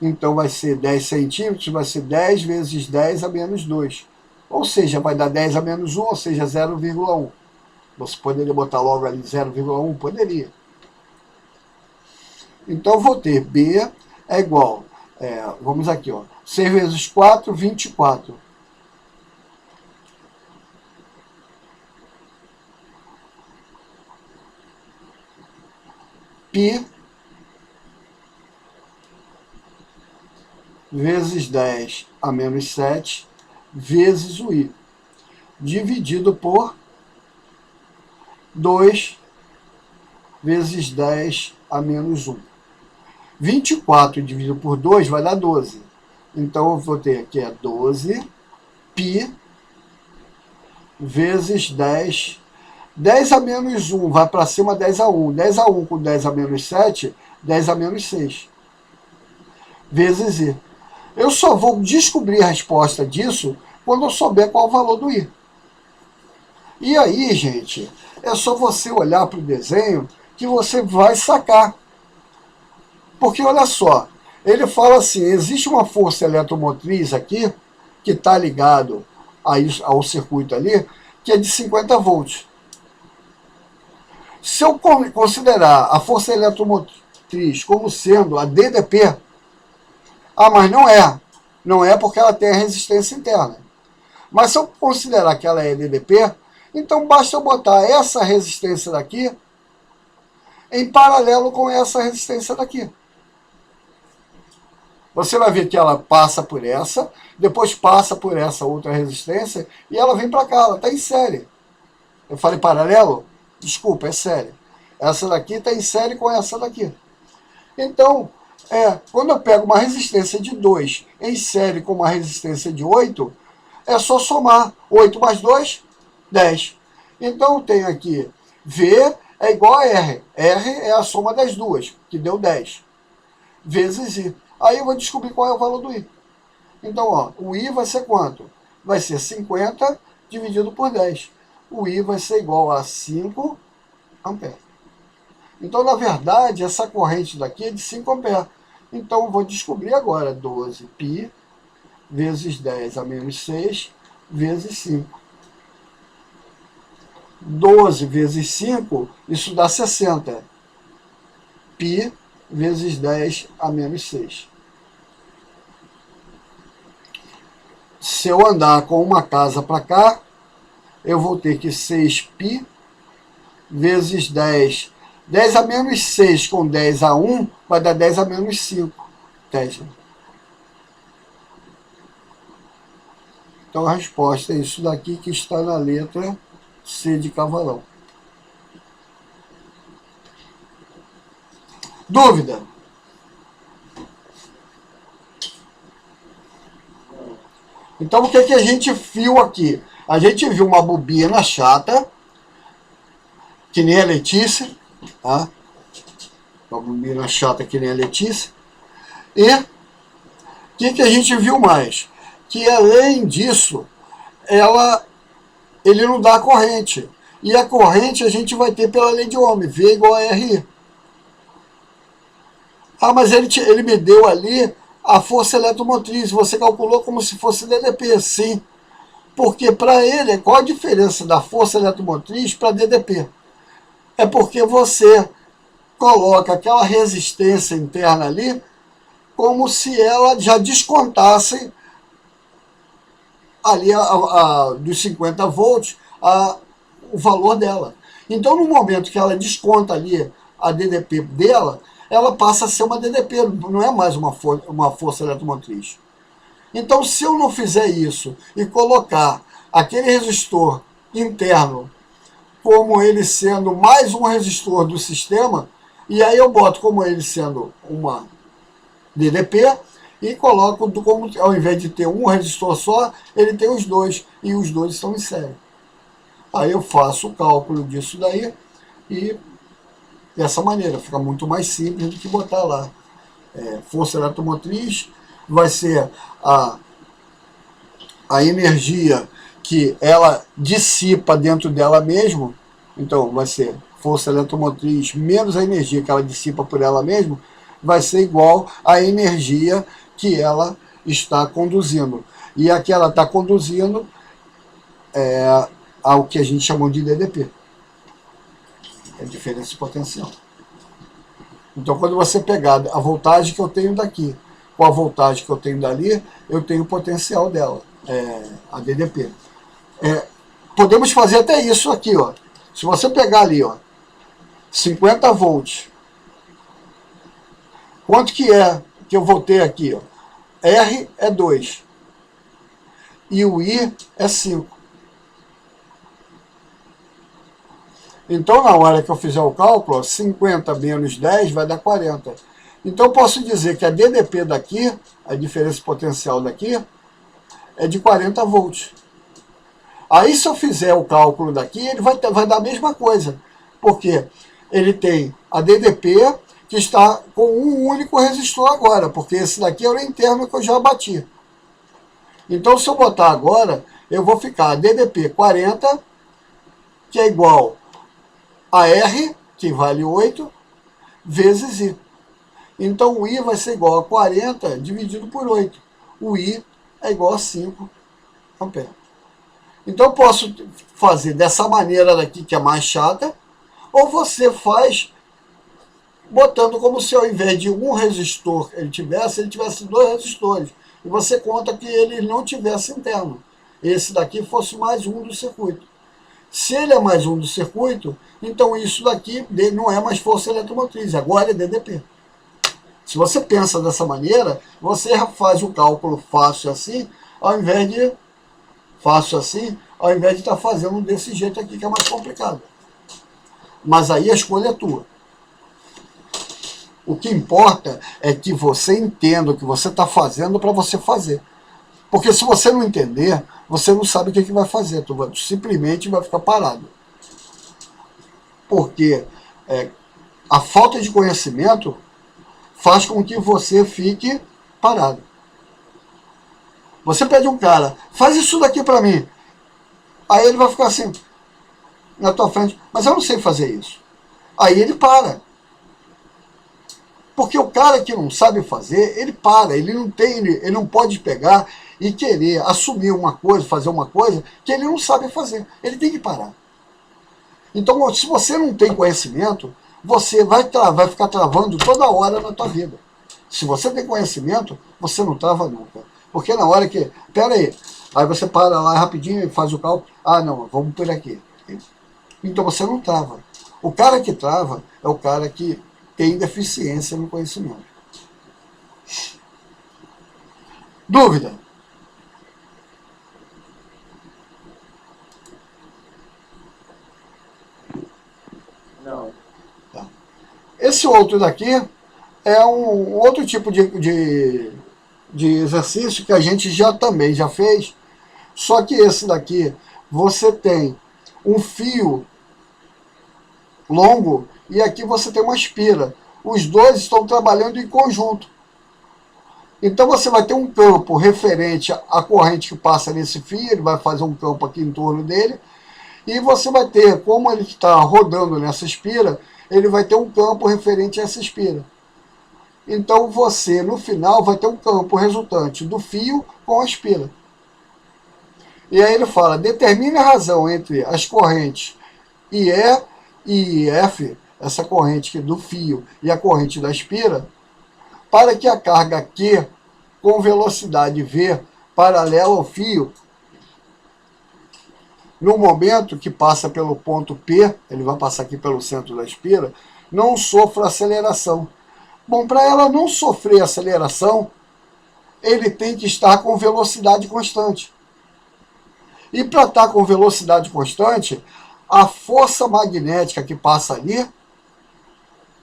Então vai ser 10 centímetros, vai ser 10 vezes 10 a menos 2. Ou seja, vai dar 10 a menos 1, ou seja, 0,1. Você poderia botar logo ali 0,1? Poderia. Então vou ter B é igual, vamos aqui, ó, 6 vezes 4, 24. Π vezes 10 a menos 7 vezes o I, dividido por 2 vezes 10 a menos 1. 24 dividido por 2 vai dar 12. Então eu vou ter aqui 12 π vezes 10. 10 a menos 1 vai para cima, 10 a 1. 10 a 1 com 10 a menos 7, 10 a menos 6. Vezes I. Eu só vou descobrir a resposta disso quando eu souber qual é o valor do I. E aí, gente, é só você olhar para o desenho que você vai sacar. Porque, olha só, ele fala assim, existe uma força eletromotriz aqui, que está ligado ao circuito ali, que é de 50 volts. Se eu considerar a força eletromotriz como sendo a DDP, mas não é. Não é porque ela tem a resistência interna. Mas se eu considerar que ela é DDP, então basta eu botar essa resistência daqui em paralelo com essa resistência daqui. Você vai ver que ela passa por essa, depois passa por essa outra resistência, e ela vem para cá, ela está em série. Eu falei paralelo? Desculpa, é série. Essa daqui está em série com essa daqui. Então, quando eu pego uma resistência de 2 em série com uma resistência de 8, é só somar. 8 mais 2, 10. Então eu tenho aqui V é igual a R. R é a soma das duas, que deu 10. Vezes I. Aí eu vou descobrir qual é o valor do I. Então, ó, o I vai ser quanto? Vai ser 50 dividido por 10. o I vai ser igual a 5 amperes. Então, na verdade, essa corrente daqui é de 5 amperes. Então, eu vou descobrir agora 12 π vezes 10 a menos 6 vezes 5. 12 vezes 5, isso dá 60. Π vezes 10 a menos 6. Se eu andar com uma casa para cá, eu vou ter que 6π vezes 10. 10 a menos 6 com 10 a 1 vai dar 10 a menos 5 Tesla. Então a resposta é isso daqui que está na letra C de cavalão. Dúvida? Então o que a gente viu aqui? A gente viu uma bobina chata, que nem a Letícia, tá? Uma bobina chata que nem a Letícia. E o que a gente viu mais? Que além disso, ele não dá corrente. E a corrente a gente vai ter pela lei de Ohm, V igual a RI. Ah, mas ele me deu ali a força eletromotriz, você calculou como se fosse DDP, sim. Porque para ele, qual a diferença da força eletromotriz para DDP? É porque você coloca aquela resistência interna ali como se ela já descontasse ali dos 50 volts o valor dela. Então, no momento que ela desconta ali a DDP dela, ela passa a ser uma DDP, não é mais uma força eletromotriz. Então, se eu não fizer isso e colocar aquele resistor interno como ele sendo mais um resistor do sistema, e aí eu boto como ele sendo uma DDP e coloco como, ao invés de ter um resistor só, ele tem os dois, e os dois estão em série. Aí eu faço o cálculo disso daí e dessa maneira, fica muito mais simples do que botar lá. Força eletromotriz vai ser a energia que ela dissipa dentro dela mesmo, então vai ser força eletromotriz menos a energia que ela dissipa por ela mesma, vai ser igual à energia que ela está conduzindo. E a que ela está conduzindo é ao que a gente chamou de DDP. É diferença de potencial. Então, quando você pegar a voltagem que eu tenho daqui com a voltagem que eu tenho dali, eu tenho o potencial dela, a DDP. Podemos fazer até isso aqui, ó. Se você pegar ali, ó, 50 volts, quanto que eu vou ter aqui, ó? R é 2 e o I é 5. Então, na hora que eu fizer o cálculo, ó, 50 menos 10 vai dar 40. Então, eu posso dizer que a DDP daqui, a diferença potencial daqui, é de 40 volts. Aí, se eu fizer o cálculo daqui, ele vai dar a mesma coisa, porque ele tem a DDP que está com um único resistor agora, porque esse daqui é o interno que eu já bati. Então, se eu botar agora, eu vou ficar a DDP 40, que é igual a R, que vale 8, vezes I. Então, o I vai ser igual a 40 dividido por 8. O I é igual a 5 amperes. Então, eu posso fazer dessa maneira daqui, que é mais chata, ou você faz botando como se ao invés de um resistor ele tivesse 2 resistores. E você conta que ele não tivesse interno. Esse daqui fosse mais um do circuito. Se ele é mais um do circuito, então isso daqui não é mais força eletromotriz, agora é DDP. Se você pensa dessa maneira, você faz o cálculo fácil assim, ao invés de estar fazendo desse jeito aqui, que é mais complicado. Mas aí a escolha é tua. O que importa é que você entenda o que você está fazendo para você fazer. Porque se você não entender, você não sabe o que vai fazer. Tu simplesmente vai ficar parado. Porque a falta de conhecimento faz com que você fique parado. Você pede um cara, faz isso daqui para mim. Aí ele vai ficar assim, na tua frente, mas eu não sei fazer isso. Aí ele para. Porque o cara que não sabe fazer, ele para, ele não pode pegar e querer assumir uma coisa, fazer uma coisa que ele não sabe fazer. Ele tem que parar. Então, se você não tem conhecimento, você vai ficar travando toda hora na tua vida. Se você tem conhecimento, você não trava nunca. Porque na hora que, pera aí você para lá rapidinho e faz o cálculo, ah não, vamos por aqui. Então você não trava. O cara que trava é o cara que tem deficiência no conhecimento. Dúvida? Não. Tá. Esse outro daqui é um outro tipo de exercício que a gente também já fez, só que esse daqui você tem um fio longo e aqui você tem uma espira. Os dois estão trabalhando em conjunto. Então você vai ter um campo referente à corrente que passa nesse fio, ele vai fazer um campo aqui em torno dele, e você vai ter, como ele está rodando nessa espira, ele vai ter um campo referente a essa espira. Então você, no final, vai ter um campo resultante do fio com a espira. E aí ele fala, determine a razão entre as correntes IE e IF, essa corrente do fio e a corrente da espira, para que a carga Q com velocidade V paralela ao fio, no momento que passa pelo ponto P, ele vai passar aqui pelo centro da espira, não sofra aceleração. Bom, para ela não sofrer aceleração, ele tem que estar com velocidade constante. E para estar com velocidade constante, a força magnética que passa ali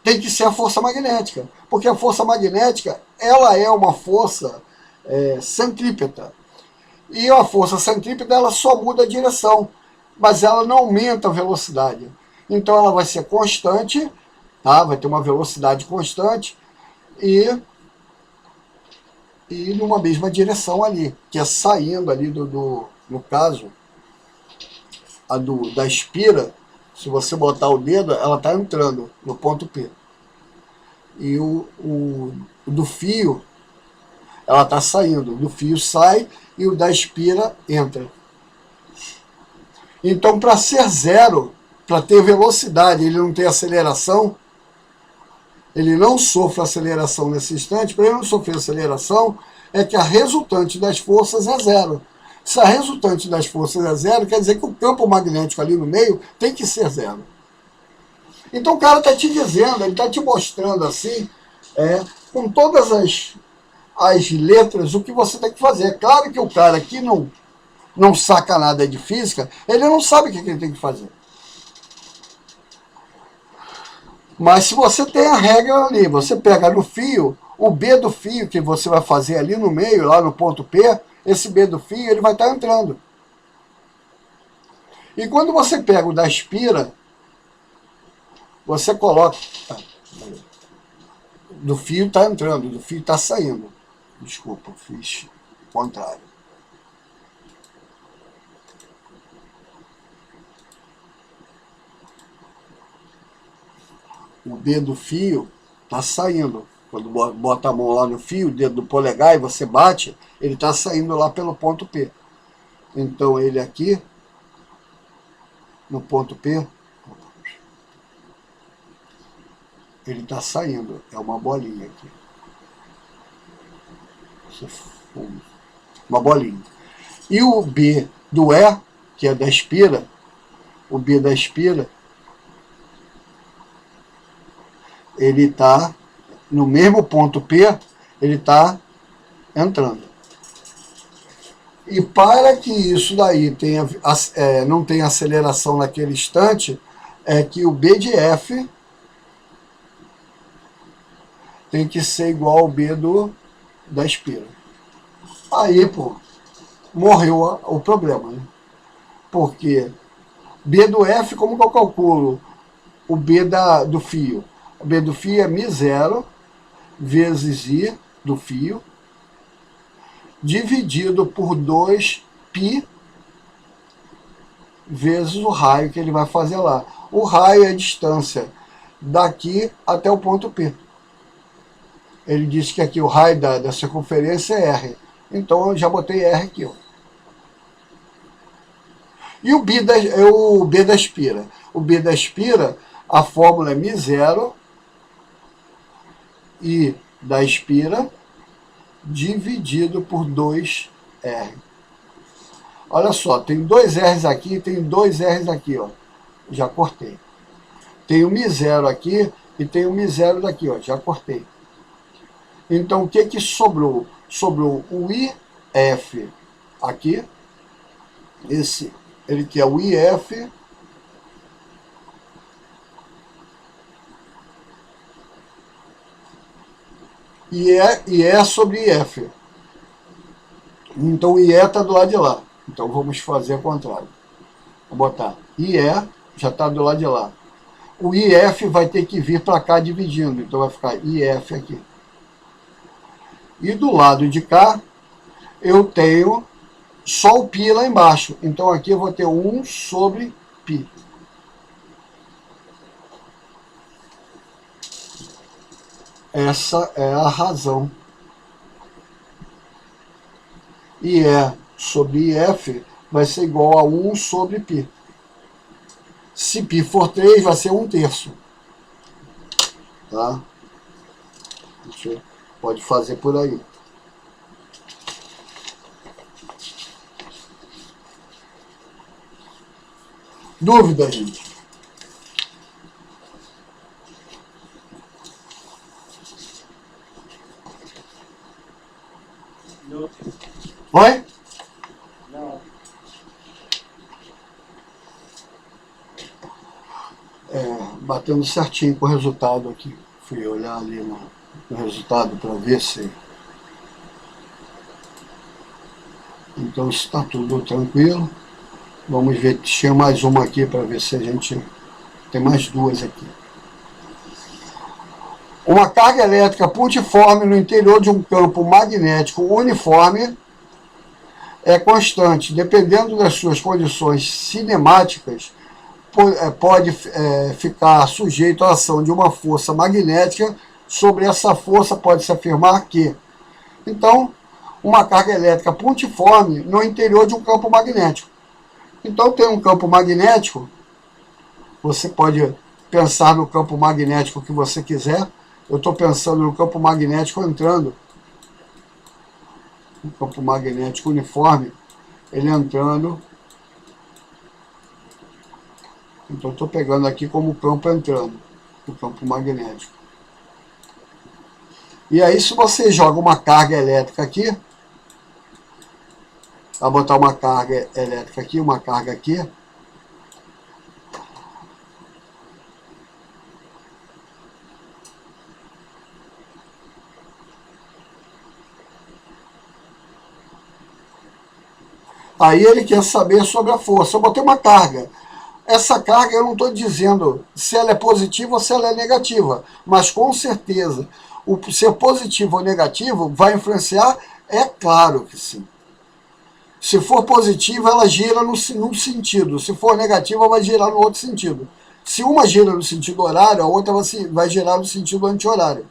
tem que ser a força magnética, porque a força magnética ela é uma força centrípeta. E a força centrípeta ela só muda a direção, mas ela não aumenta a velocidade. Então ela vai ser constante, tá? Vai ter uma velocidade constante e numa mesma direção ali, que é saindo ali no caso, da espira, se você botar o dedo, ela está entrando no ponto P. E o do fio, ela está saindo. Do fio sai e o da espira entra. Então, para ser zero, para ter velocidade, ele não ter aceleração, ele não sofre aceleração nesse instante, para ele não sofrer aceleração, é que a resultante das forças é zero. Se a resultante das forças é zero, quer dizer que o campo magnético ali no meio tem que ser zero. Então o cara está te dizendo, ele está te mostrando assim, com todas as letras, o que você tem que fazer. É claro que o cara que não saca nada de física, ele não sabe o que ele tem que fazer. Mas se você tem a regra ali, você pega no fio, o B do fio que você vai fazer ali no meio, lá no ponto P, esse B do fio, ele vai estar entrando. E quando você pega o da espira, você coloca... Do fio está entrando, do fio está saindo. Desculpa, fiz o contrário. O B do fio está saindo. Quando bota a mão lá no fio, o dedo do polegar, e você bate, ele está saindo lá pelo ponto P. Então ele aqui, no ponto P, ele está saindo. É uma bolinha aqui. Uma bolinha. E o B do E, que é da espira, o B da espira, ele está no mesmo ponto P, ele está entrando. E para que isso daí não tenha aceleração naquele instante, é que o B de F tem que ser igual ao B da espira. Aí, pô, morreu o problema, né? Porque B do F, como que eu calculo o B do fio? O B do fio é μ0 vezes I do fio, dividido por 2π vezes o raio que ele vai fazer lá. O raio é a distância daqui até o ponto P. Ele disse que aqui o raio da circunferência é R. Então eu já botei R aqui, ó. E o B da espira? O B da espira, a fórmula é μ0 I da espira dividido por 2R. Olha só, tem dois R's aqui, tem dois R's aqui, ó. Já cortei. Tem o μ0 aqui e tem o μ0 daqui, ó. Já cortei. Então, o que que sobrou? Sobrou o IF aqui. Ele que é o IF. E é sobre IF. Então, o IE está do lado de lá. Então, vamos fazer ao contrário. Vou botar IE, já está do lado de lá. O IF vai ter que vir para cá dividindo. Então, vai ficar IF aqui. E do lado de cá, eu tenho só o π lá embaixo. Então, aqui eu vou ter 1 sobre π. Essa é a razão. IE sobre IF vai ser igual a 1 sobre π. Se π for 3, vai ser 1/3. Tá? Você pode fazer por aí. Dúvida, gente? Não. Oi? Não. Batendo certinho com o resultado aqui. Fui olhar ali no resultado para ver se... Então está tudo tranquilo. Vamos ver, tinha mais uma aqui para ver se a gente... Tem mais duas aqui. Uma carga elétrica pontiforme no interior de um campo magnético uniforme é constante. Dependendo das suas condições cinemáticas, pode ficar sujeito à ação de uma força magnética. Sobre essa força pode-se afirmar que... Então, uma carga elétrica pontiforme no interior de um campo magnético. Então, tem um campo magnético, você pode pensar no campo magnético que você quiser. Eu estou pensando no campo magnético entrando. O campo magnético uniforme, ele entrando. Então, estou pegando aqui como campo entrando, o campo magnético. E aí, se você joga uma carga elétrica aqui, vai botar uma carga elétrica aqui, uma carga aqui, aí ele quer saber sobre a força. Eu botei uma carga. Essa carga eu não estou dizendo se ela é positiva ou se ela é negativa, mas com certeza o ser positivo ou negativo vai influenciar, é claro que sim. Se for positiva, ela gira num sentido, se for negativa, vai girar no outro sentido. Se uma gira no sentido horário, a outra vai girar no sentido anti-horário.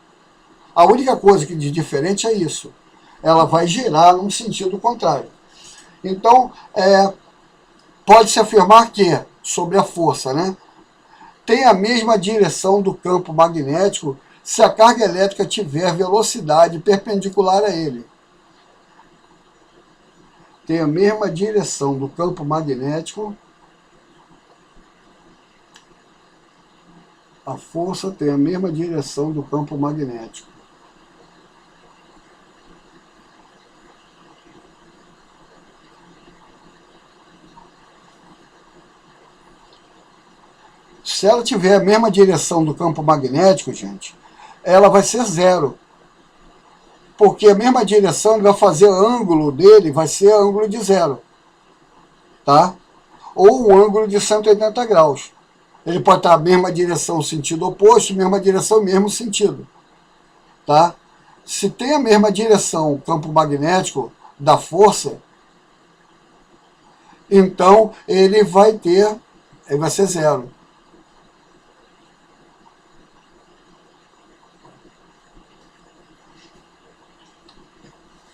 A única coisa que de diferente é isso, ela vai girar num sentido contrário. Então, pode-se afirmar que, sobre a força, né, tem a mesma direção do campo magnético se a carga elétrica tiver velocidade perpendicular a ele. Tem a mesma direção do campo magnético, a força tem a mesma direção do campo magnético. Se ela tiver a mesma direção do campo magnético, gente, ela vai ser zero. Porque a mesma direção ele vai fazer o ângulo dele, vai ser ângulo de zero. Tá? Ou um ângulo de 180 graus. Ele pode estar a mesma direção, sentido oposto, mesma direção, mesmo sentido. Tá? Se tem a mesma direção, o campo magnético da força, Então, ele vai ser zero.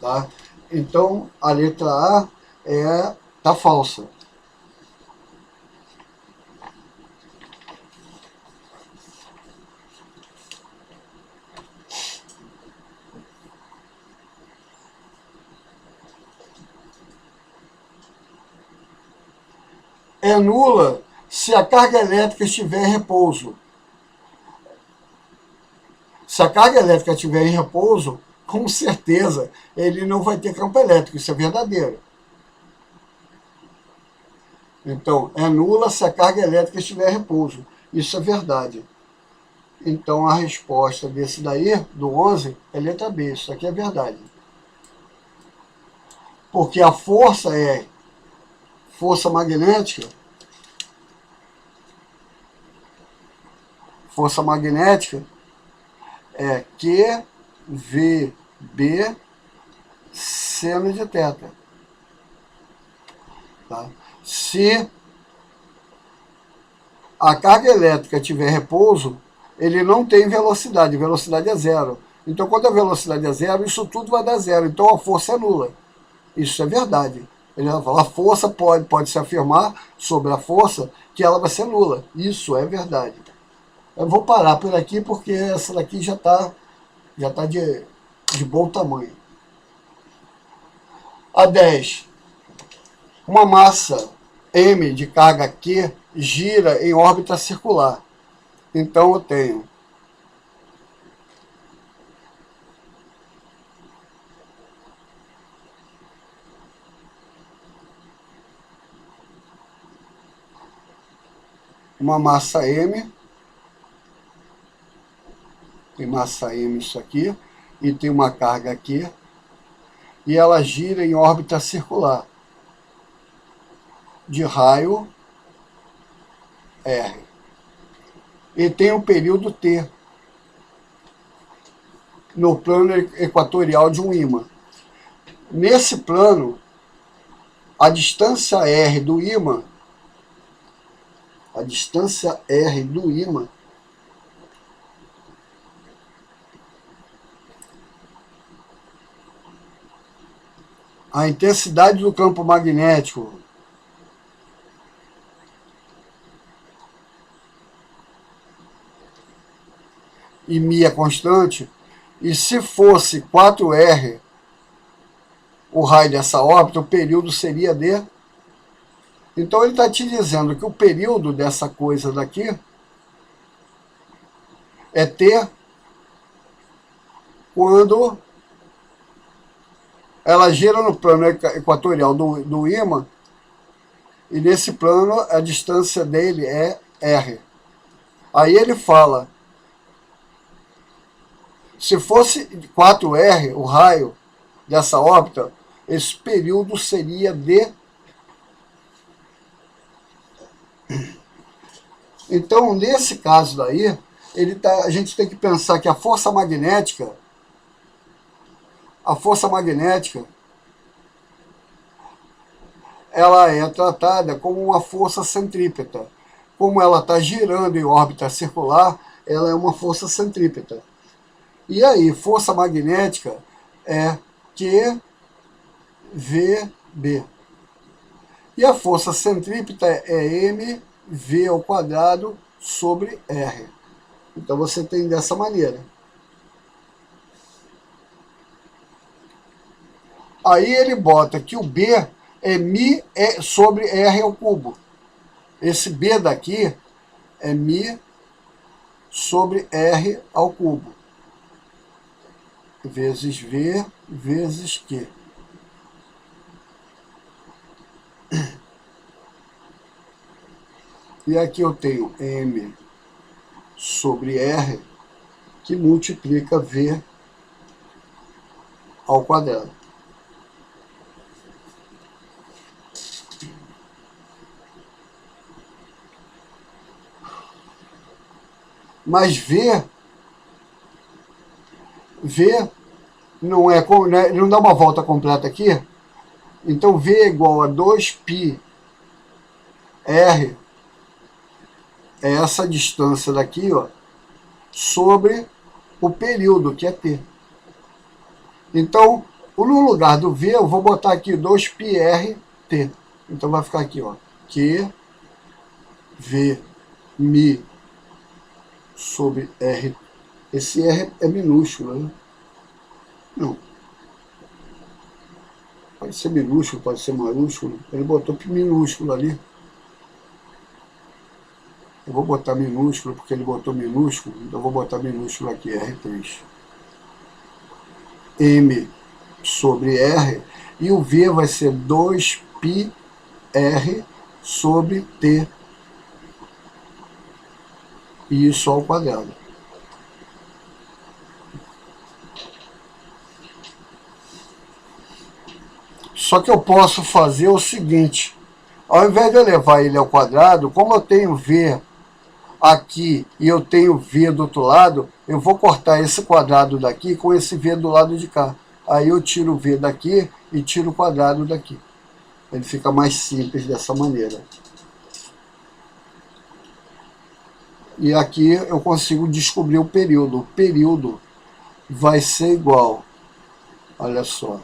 Tá? Então, a letra A tá falsa. É nula se a carga elétrica estiver em repouso. Se a carga elétrica estiver em repouso, com certeza ele não vai ter campo elétrico, isso é verdadeiro. Então, é nula se a carga elétrica estiver em repouso, isso é verdade. Então, a resposta desse daí, do 11, é letra B, isso aqui é verdade. Porque a força é força magnética. Força magnética é QVB seno de θ. Tá? Se a carga elétrica tiver repouso, ele não tem velocidade, velocidade é zero. Então, quando a velocidade é zero, isso tudo vai dar zero. Então, a força é nula. Isso é verdade. Ele vai falar, a força pode se afirmar sobre a força que ela vai ser nula. Isso é verdade. Eu vou parar por aqui porque essa daqui já tá de bom tamanho. A 10. Uma massa M de carga Q gira em órbita circular. Então eu tenho uma massa M, tem massa M isso aqui, e tem uma carga aqui, e ela gira em órbita circular, de raio R. E tem um período T, no plano equatorial de um ímã. Nesse plano, a distância R do ímã, a intensidade do campo magnético e μ é constante, e se fosse 4R o raio dessa órbita, o período seria de... Então ele está te dizendo que o período dessa coisa daqui é T quando ela gira no plano equatorial do ímã, e nesse plano a distância dele é R. Aí ele fala, se fosse 4R o raio dessa órbita, esse período seria de... Então, nesse caso daí, a gente tem que pensar que a força magnética, ela é tratada como uma força centrípeta. Como ela está girando em órbita circular, ela é uma força centrípeta. E aí, força magnética é QVB. E a força centrípeta é mv ao quadrado sobre R. Então você tem dessa maneira. Aí ele bota que o B é μ sobre R ao cubo. Esse B daqui é μ sobre R ao cubo. Vezes V vezes Q. E aqui eu tenho M sobre R, que multiplica V ao quadrado. Mas V não é, ele não dá uma volta completa aqui. Então V é igual a 2π R é essa distância daqui, ó, sobre o período, que é T. Então, no lugar do V, eu vou botar aqui 2πrt. Então vai ficar aqui, ó, Q, V, mi sobre R. Esse R é minúsculo, né? Não. Pode ser minúsculo, pode ser maiúsculo. Ele botou minúsculo ali. Eu vou botar minúsculo porque ele botou minúsculo. Então eu vou botar minúsculo aqui, R3. M sobre R. E o V vai ser 2πr sobre T. E isso ao quadrado. Só que eu posso fazer o seguinte, ao invés de eu levar ele ao quadrado, como eu tenho V aqui e eu tenho V do outro lado, eu vou cortar esse quadrado daqui com esse V do lado de cá. Aí eu tiro o V daqui e tiro o quadrado daqui. Ele fica mais simples dessa maneira. E aqui eu consigo descobrir o período. O período vai ser igual, olha só.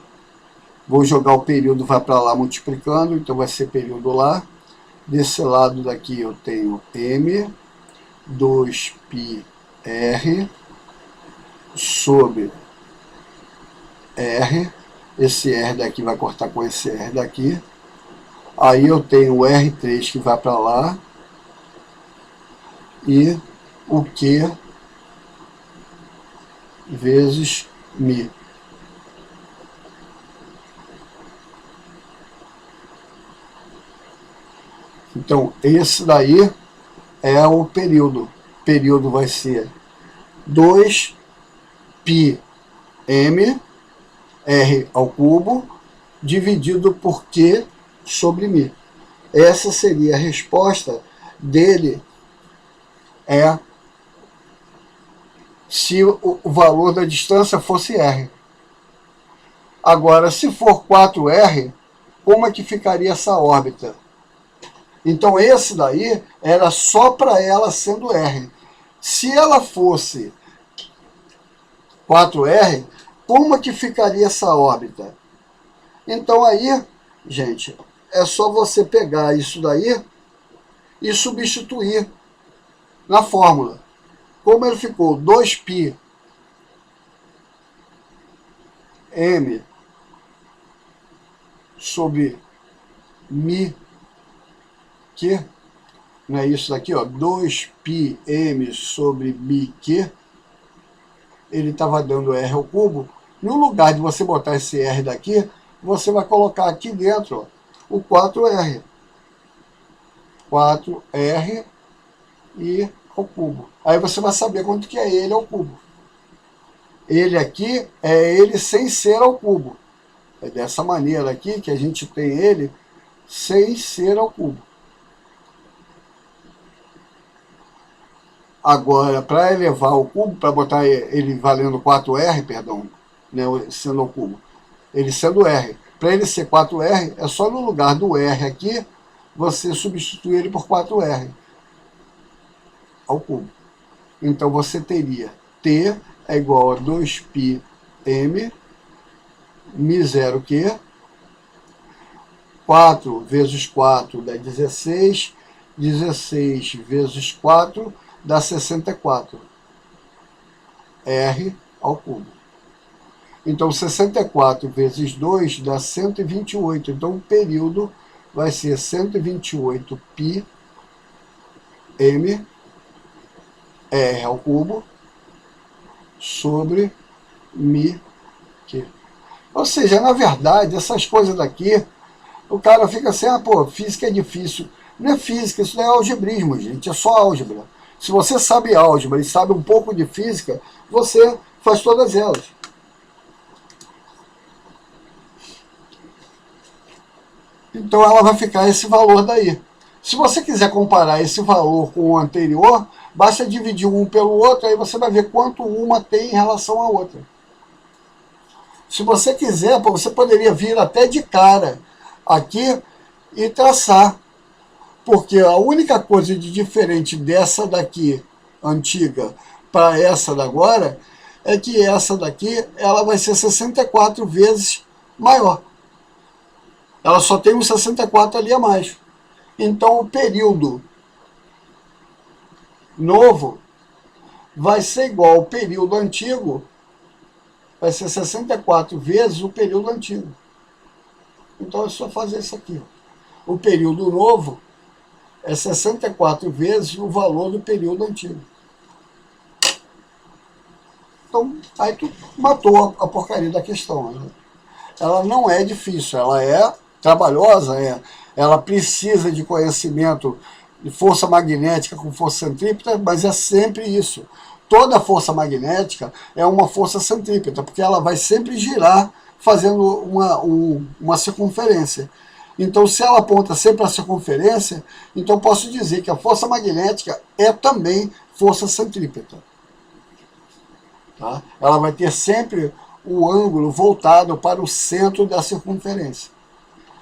Vou jogar o período, vai para lá multiplicando, então vai ser período lá. Desse lado daqui eu tenho M, 2πr sobre R. Esse R daqui vai cortar com esse R daqui. Aí eu tenho o R3 que vai para lá. E o Q vezes mi. Então, esse daí é o período. O período vai ser 2πm, R ao cubo, dividido por Q sobre mi. Essa seria a resposta dele, se o valor da distância fosse R. Agora, se for 4R, como é que ficaria essa órbita? Então esse daí era só para ela sendo R. Se ela fosse 4R, como é que ficaria essa órbita? Então aí, gente, é só você pegar isso daí e substituir na fórmula. Como ele ficou 2πm sobre mi, que não é isso daqui, ó, 2πm sobre mi, que ele estava dando R ao cubo. No lugar de você botar esse R daqui, você vai colocar aqui dentro, ó, o 4R. 4R e ao cubo. Aí você vai saber quanto que é ele ao cubo. Ele aqui é ele sem ser ao cubo. É dessa maneira aqui que a gente tem ele sem ser ao cubo. Agora, para elevar ao cubo, para botar ele valendo 4R, perdão, né, sendo ao cubo, ele sendo R. Para ele ser 4R, é só no lugar do R aqui, você substituir ele por 4R ao cubo. Então você teria T é igual a 2πm, mi0 que 4 vezes 4 dá 16, 16 vezes 4 dá 64. R ao cubo. Então 64 vezes 2 dá 128. Então o período vai ser 128πm R ao cubo sobre mi Q. Ou seja, na verdade, essas coisas daqui, o cara fica assim, pô, física é difícil. Não é física, isso não é algebrismo, gente, é só álgebra. Se você sabe álgebra e sabe um pouco de física, você faz todas elas. Então ela vai ficar esse valor daí. Se você quiser comparar esse valor com o anterior, basta dividir um pelo outro, aí você vai ver quanto uma tem em relação à outra. Se você quiser, você poderia vir até de cara aqui e traçar Porque a única coisa de diferente dessa daqui, antiga, para essa da agora, é que essa daqui ela vai ser 64 vezes maior. Ela só tem um 64 ali a mais. Então o período novo vai ser igual ao período antigo, vai ser 64 vezes o período antigo. Então é só fazer isso aqui. O período novo é 64 vezes o valor do período antigo. Então, aí tu matou a porcaria da questão. Né? Ela não é difícil, ela é trabalhosa, ela precisa de conhecimento de força magnética com força centrípeta, mas é sempre isso. Toda força magnética é uma força centrípeta, porque ela vai sempre girar fazendo uma circunferência. Então, se ela aponta sempre a circunferência, então posso dizer que a força magnética é também força centrípeta. Tá? Ela vai ter sempre o ângulo voltado para o centro da circunferência.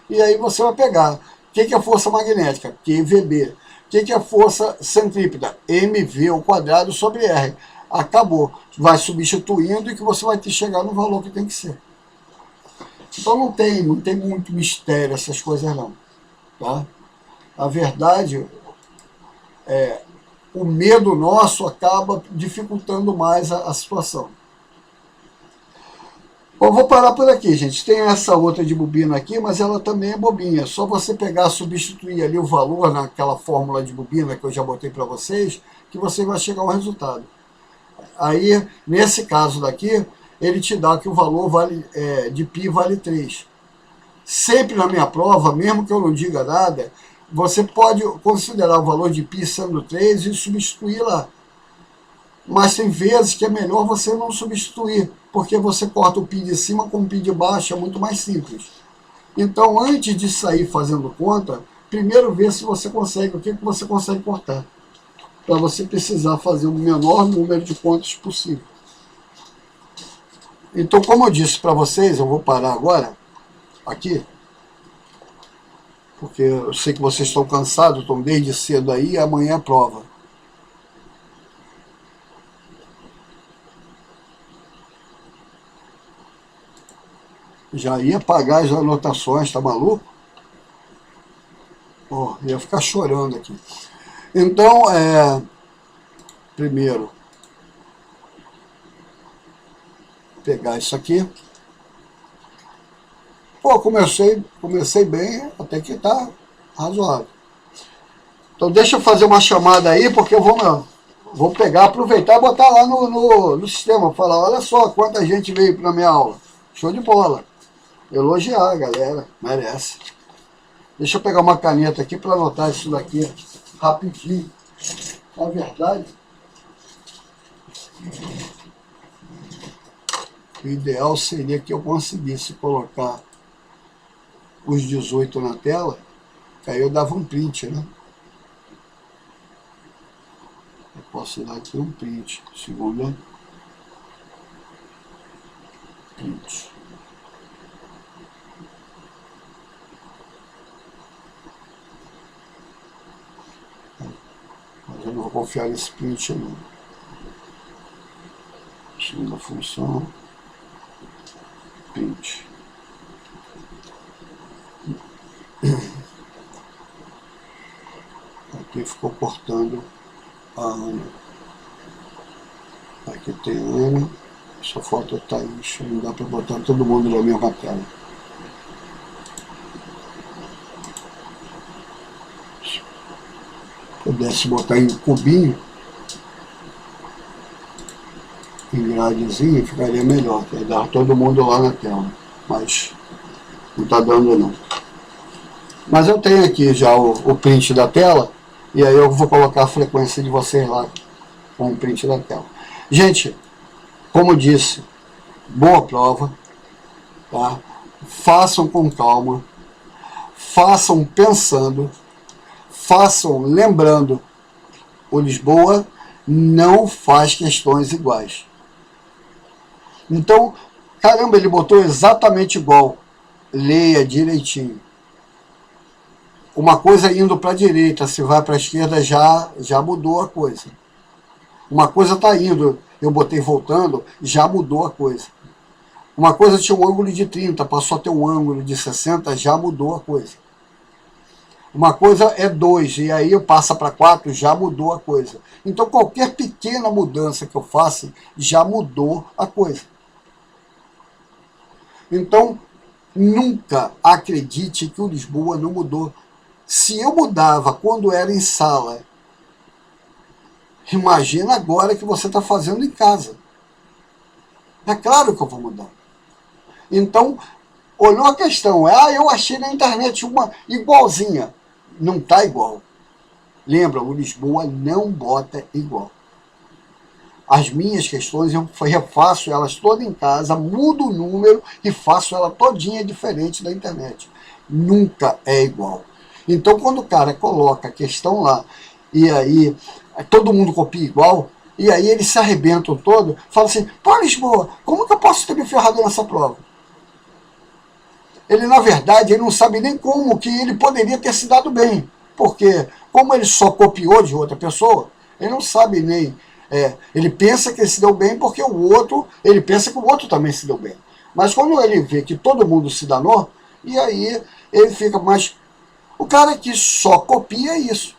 E aí você vai pegar, o que é força magnética? QVB. O que é força centrípeta? MV ao quadrado sobre R. Acabou. Vai substituindo e que você vai ter que chegar no valor que tem que ser. Então não tem muito mistério essas coisas não. Tá? A verdade é, o medo nosso acaba dificultando mais a situação. Bom, vou parar por aqui, gente. Tem essa outra de bobina aqui, mas ela também é bobinha. Só você pegar, substituir ali o valor naquela fórmula de bobina que eu já botei para vocês, que você vai chegar ao resultado. Aí, nesse caso daqui, ele te dá que o valor de π vale 3. Sempre na minha prova, mesmo que eu não diga nada, você pode considerar o valor de π sendo 3 e substituir lá. Mas tem vezes que é melhor você não substituir, porque você corta o π de cima com o π de baixo, é muito mais simples. Então, antes de sair fazendo conta, primeiro vê se você consegue, o que você consegue cortar, para você precisar fazer o menor número de contas possível. Então, como eu disse para vocês, eu vou parar agora, aqui, porque eu sei que vocês estão cansados, estão desde cedo aí, e amanhã é prova. Já ia pagar as anotações, tá maluco? Oh, ia ficar chorando aqui. Então, primeiro, pegar isso aqui. Pô, comecei bem, até que tá razoável. Então deixa eu fazer uma chamada aí, porque eu vou pegar, aproveitar e botar lá no sistema, falar, olha só quanta gente veio para minha aula. Show de bola. Elogiar a galera, merece. Deixa eu pegar uma caneta aqui para anotar isso daqui rapidinho. Na verdade, o ideal seria que eu conseguisse colocar os 18 na tela, que aí eu dava um print, né? Eu posso dar aqui um print. Segunda, print. Mas eu não vou confiar nesse print não. Segunda função, print. Aqui ficou cortando a Ana. Aqui tem a Ana, só falta a Thaís. Não dá para botar todo mundo na mesma tela. Se pudesse botar em cubinho, em gradezinha, ficaria melhor, que aí dava todo mundo lá na tela. Mas não está dando não. Mas eu tenho aqui já o print da tela, e aí eu vou colocar a frequência de vocês lá com o print da tela. Gente, como disse, boa prova, tá? Façam com calma, façam pensando, façam lembrando, o Lisboa não faz questões iguais. Então, caramba, ele botou exatamente igual. Leia direitinho. uma coisa indo para a direita, se vai para a esquerda já mudou a coisa. Uma coisa está indo, eu botei voltando, já mudou a coisa. Uma coisa tinha um ângulo de 30, passou a ter um ângulo de 60, já mudou a coisa. Uma coisa é 2, e aí eu passo para 4, já mudou a coisa. Então qualquer pequena mudança que eu faça, já mudou a coisa. Então, nunca acredite que o Lisboa não mudou. Se eu mudava quando era em sala, imagina agora que você está fazendo em casa. É claro que eu vou mudar. Então, olhou a questão, eu achei na internet uma igualzinha. Não está igual. Lembra, o Lisboa não bota igual. As minhas questões, eu refaço elas todas em casa, mudo o número e faço ela todinha diferente da internet. Nunca é igual. Então, quando o cara coloca a questão lá, e aí todo mundo copia igual, e aí eles se arrebentam todo, fala assim, pô, Lisboa, como que eu posso ter me ferrado nessa prova? Ele, na verdade, ele não sabe nem como que ele poderia ter se dado bem. Porque, como ele só copiou de outra pessoa, ele não sabe nem... ele pensa que ele se deu bem porque o outro, ele pensa que o outro também se deu bem. Mas quando ele vê que todo mundo se danou, e aí ele fica mais... O cara que só copia é isso.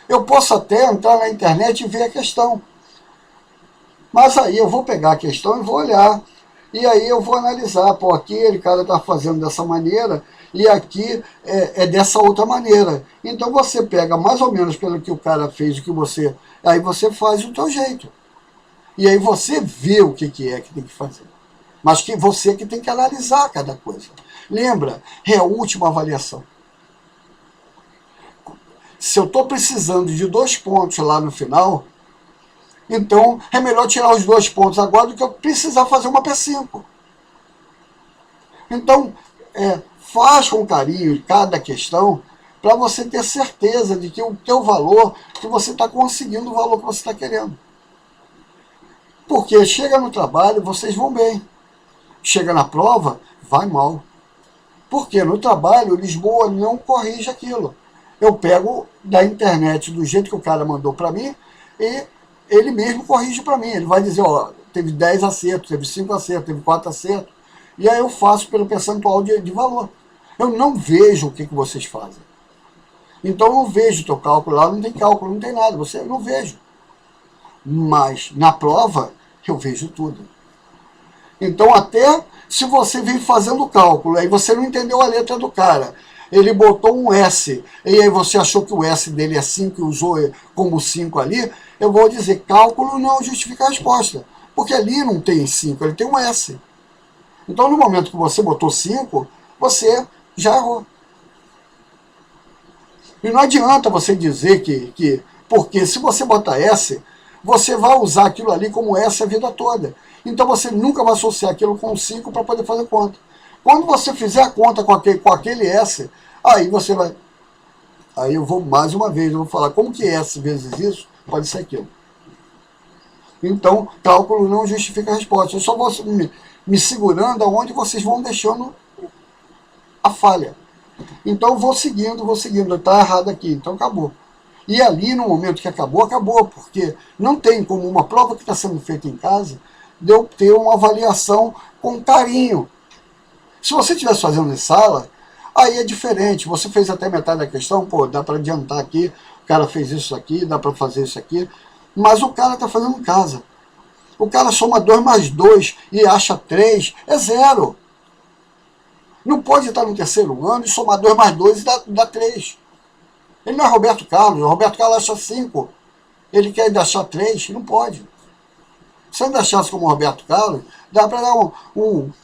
Eu posso até entrar na internet e ver a questão. Mas aí eu vou pegar a questão e vou olhar. E aí eu vou analisar, pô, aquele cara está fazendo dessa maneira e aqui é dessa outra maneira. Então você pega mais ou menos pelo que o cara fez, o que você... Aí você faz o teu jeito. E aí você vê o que é que tem que fazer. Mas que você que tem que analisar cada coisa. Lembra, é a última avaliação. Se eu estou precisando de 2 pontos lá no final, então é melhor tirar os 2 pontos agora do que eu precisar fazer uma P5. Então, faz com carinho cada questão para você ter certeza de que o teu valor, que você está conseguindo o valor que você está querendo. Porque chega no trabalho, vocês vão bem. Chega na prova, vai mal. Porque no trabalho, Lisboa não corrige aquilo. Eu pego da internet do jeito que o cara mandou para mim e ele mesmo corrige para mim. Ele vai dizer, ó, teve 10 acertos, teve 5 acertos, teve 4 acertos. E aí eu faço pelo percentual de valor. Eu não vejo o que vocês fazem. Então eu não vejo o teu cálculo lá, não tem cálculo, não tem nada, eu não vejo. Mas na prova, eu vejo tudo. Então até se você vem fazendo o cálculo, aí você não entendeu a letra do cara, ele botou um S, e aí você achou que o S dele é 5 e usou como 5 ali, eu vou dizer, cálculo não justifica a resposta. Porque ali não tem 5, ele tem um S. Então no momento que você botou 5, você já errou. E não adianta você dizer porque se você botar S, você vai usar aquilo ali como S a vida toda. Então você nunca vai associar aquilo com 5 para poder fazer conta. Quando você fizer a conta com aquele S, aí você vai... Aí eu vou mais uma vez, eu vou falar como que S vezes isso pode ser aquilo. Então, cálculo não justifica a resposta. Eu só vou me segurando aonde vocês vão deixando a falha. Então vou seguindo, está errado aqui, então acabou. E ali, no momento que acabou, porque não tem como uma prova que está sendo feita em casa, de eu ter uma avaliação com carinho. Se você estivesse fazendo em sala, aí é diferente, você fez até metade da questão, pô, dá para adiantar aqui, o cara fez isso aqui, dá para fazer isso aqui, mas o cara está fazendo em casa. O cara soma 2 mais 2 e acha 3, é 0. Não pode estar no terceiro ano e somar 2 mais 2 e dá 3. Ele não é Roberto Carlos. O Roberto Carlos acha 5. Ele quer ainda achar 3. Não pode. Se ainda achasse como Roberto Carlos, dá para dar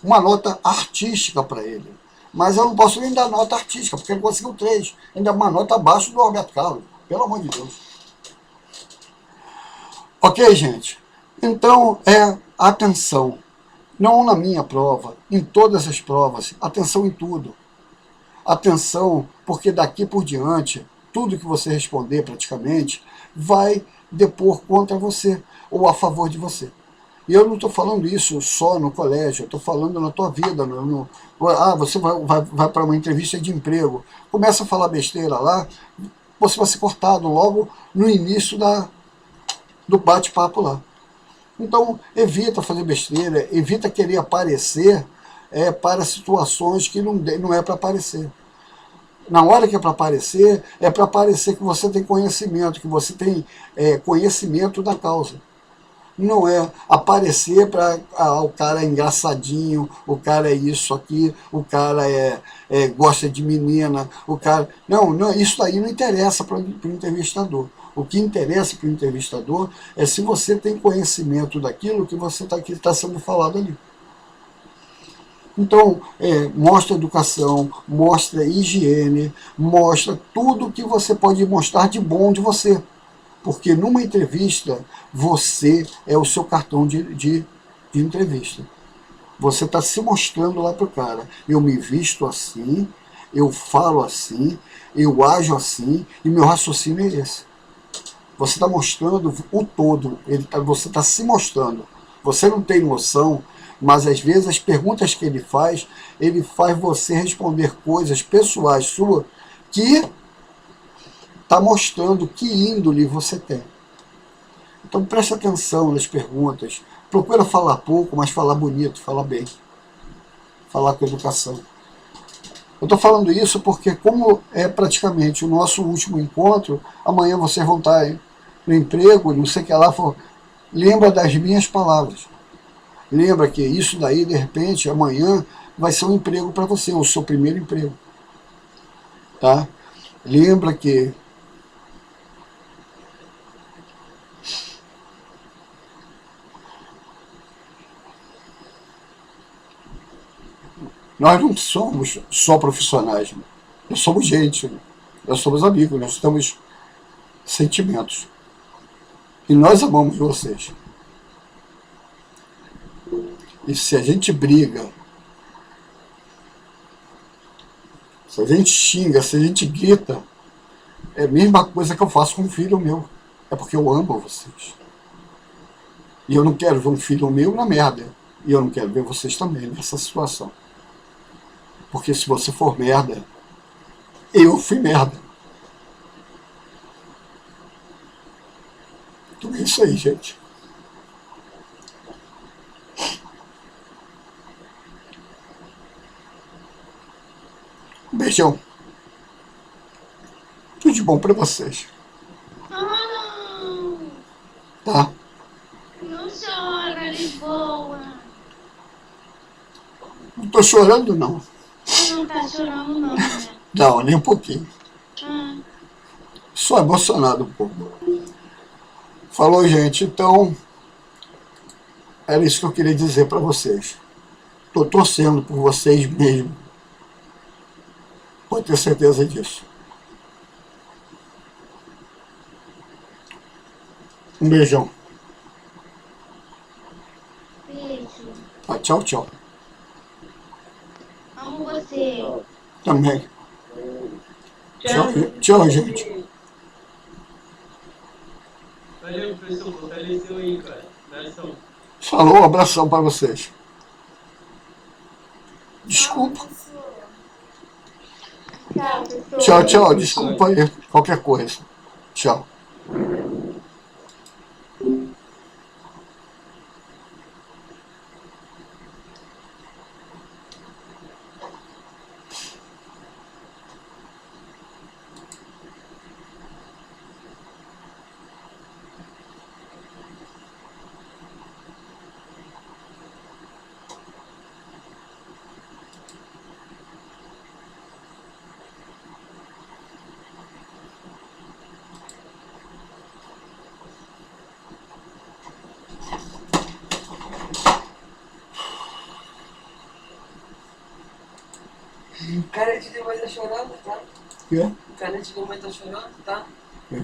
uma nota artística para ele. Mas eu não posso nem dar nota artística, porque ele conseguiu 3. Ainda uma nota abaixo do Roberto Carlos. Pelo amor de Deus. Ok, gente? Então, atenção. Não na minha prova, em todas as provas, atenção em tudo. Atenção, porque daqui por diante, tudo que você responder praticamente, vai depor contra você, ou a favor de você. E eu não estou falando isso só no colégio, eu estou falando na tua vida. Você vai para uma entrevista de emprego, começa a falar besteira lá, você vai ser cortado logo no início do bate-papo lá. Então, evita fazer besteira, evita querer aparecer para situações que não é para aparecer. Na hora que é para aparecer que você tem conhecimento, que você tem conhecimento da causa. Não é aparecer para o cara é engraçadinho, o cara é isso aqui, o cara gosta de menina, o cara. Não, isso aí não interessa para o entrevistador. O que interessa para o entrevistador é se você tem conhecimento daquilo que você está sendo falado ali. Então, mostra educação, mostra higiene, mostra tudo que você pode mostrar de bom de você. Porque numa entrevista, você é o seu cartão de entrevista. Você está se mostrando lá para o cara. Eu me visto assim, eu falo assim, eu ajo assim, e meu raciocínio é esse. Você está mostrando o todo, você está se mostrando. Você não tem noção, mas às vezes as perguntas que ele faz você responder coisas pessoais suas que está mostrando que índole você tem. Então preste atenção nas perguntas. Procura falar pouco, mas falar bonito, falar bem. Falar com educação. Eu estou falando isso porque, como é praticamente o nosso último encontro, amanhã vocês vão estar no emprego, não sei o que lá, lembra das minhas palavras. Lembra que isso daí, de repente, amanhã vai ser um emprego para você, o seu primeiro emprego. Tá? Lembra que nós não somos só profissionais, né? Nós somos gente, né? Nós somos amigos, nós temos sentimentos. E nós amamos vocês. E se a gente briga, se a gente xinga, se a gente grita, é a mesma coisa que eu faço com um filho meu. É porque eu amo vocês. E eu não quero ver um filho meu na merda. E eu não quero ver vocês também nessa situação. Porque se você for merda, eu fui merda. Então é isso aí, gente. Um beijão. Tudo de bom pra vocês. Não! Tá? Não chora, Lisboa! Não tô chorando, não. Não tá chorando não, né? Não, nem um pouquinho. Ah. Só emocionado um pouco. Falou, gente. Então, era isso que eu queria dizer pra vocês. Tô torcendo por vocês mesmo. Pode ter certeza disso. Um beijão. Beijo. Tá, tchau, tchau. Amo você. Também. Tchau, tchau, gente. Valeu, professor. Fortaleceu aí, cara. Abração. Falou, abração pra vocês. Desculpa. Tchau, pessoal. Tchau, tchau. Desculpa aí. Qualquer coisa. Tchau. O cara de demais tá chorando, tá? Quê? O cara de demais tá chorando, tá? É.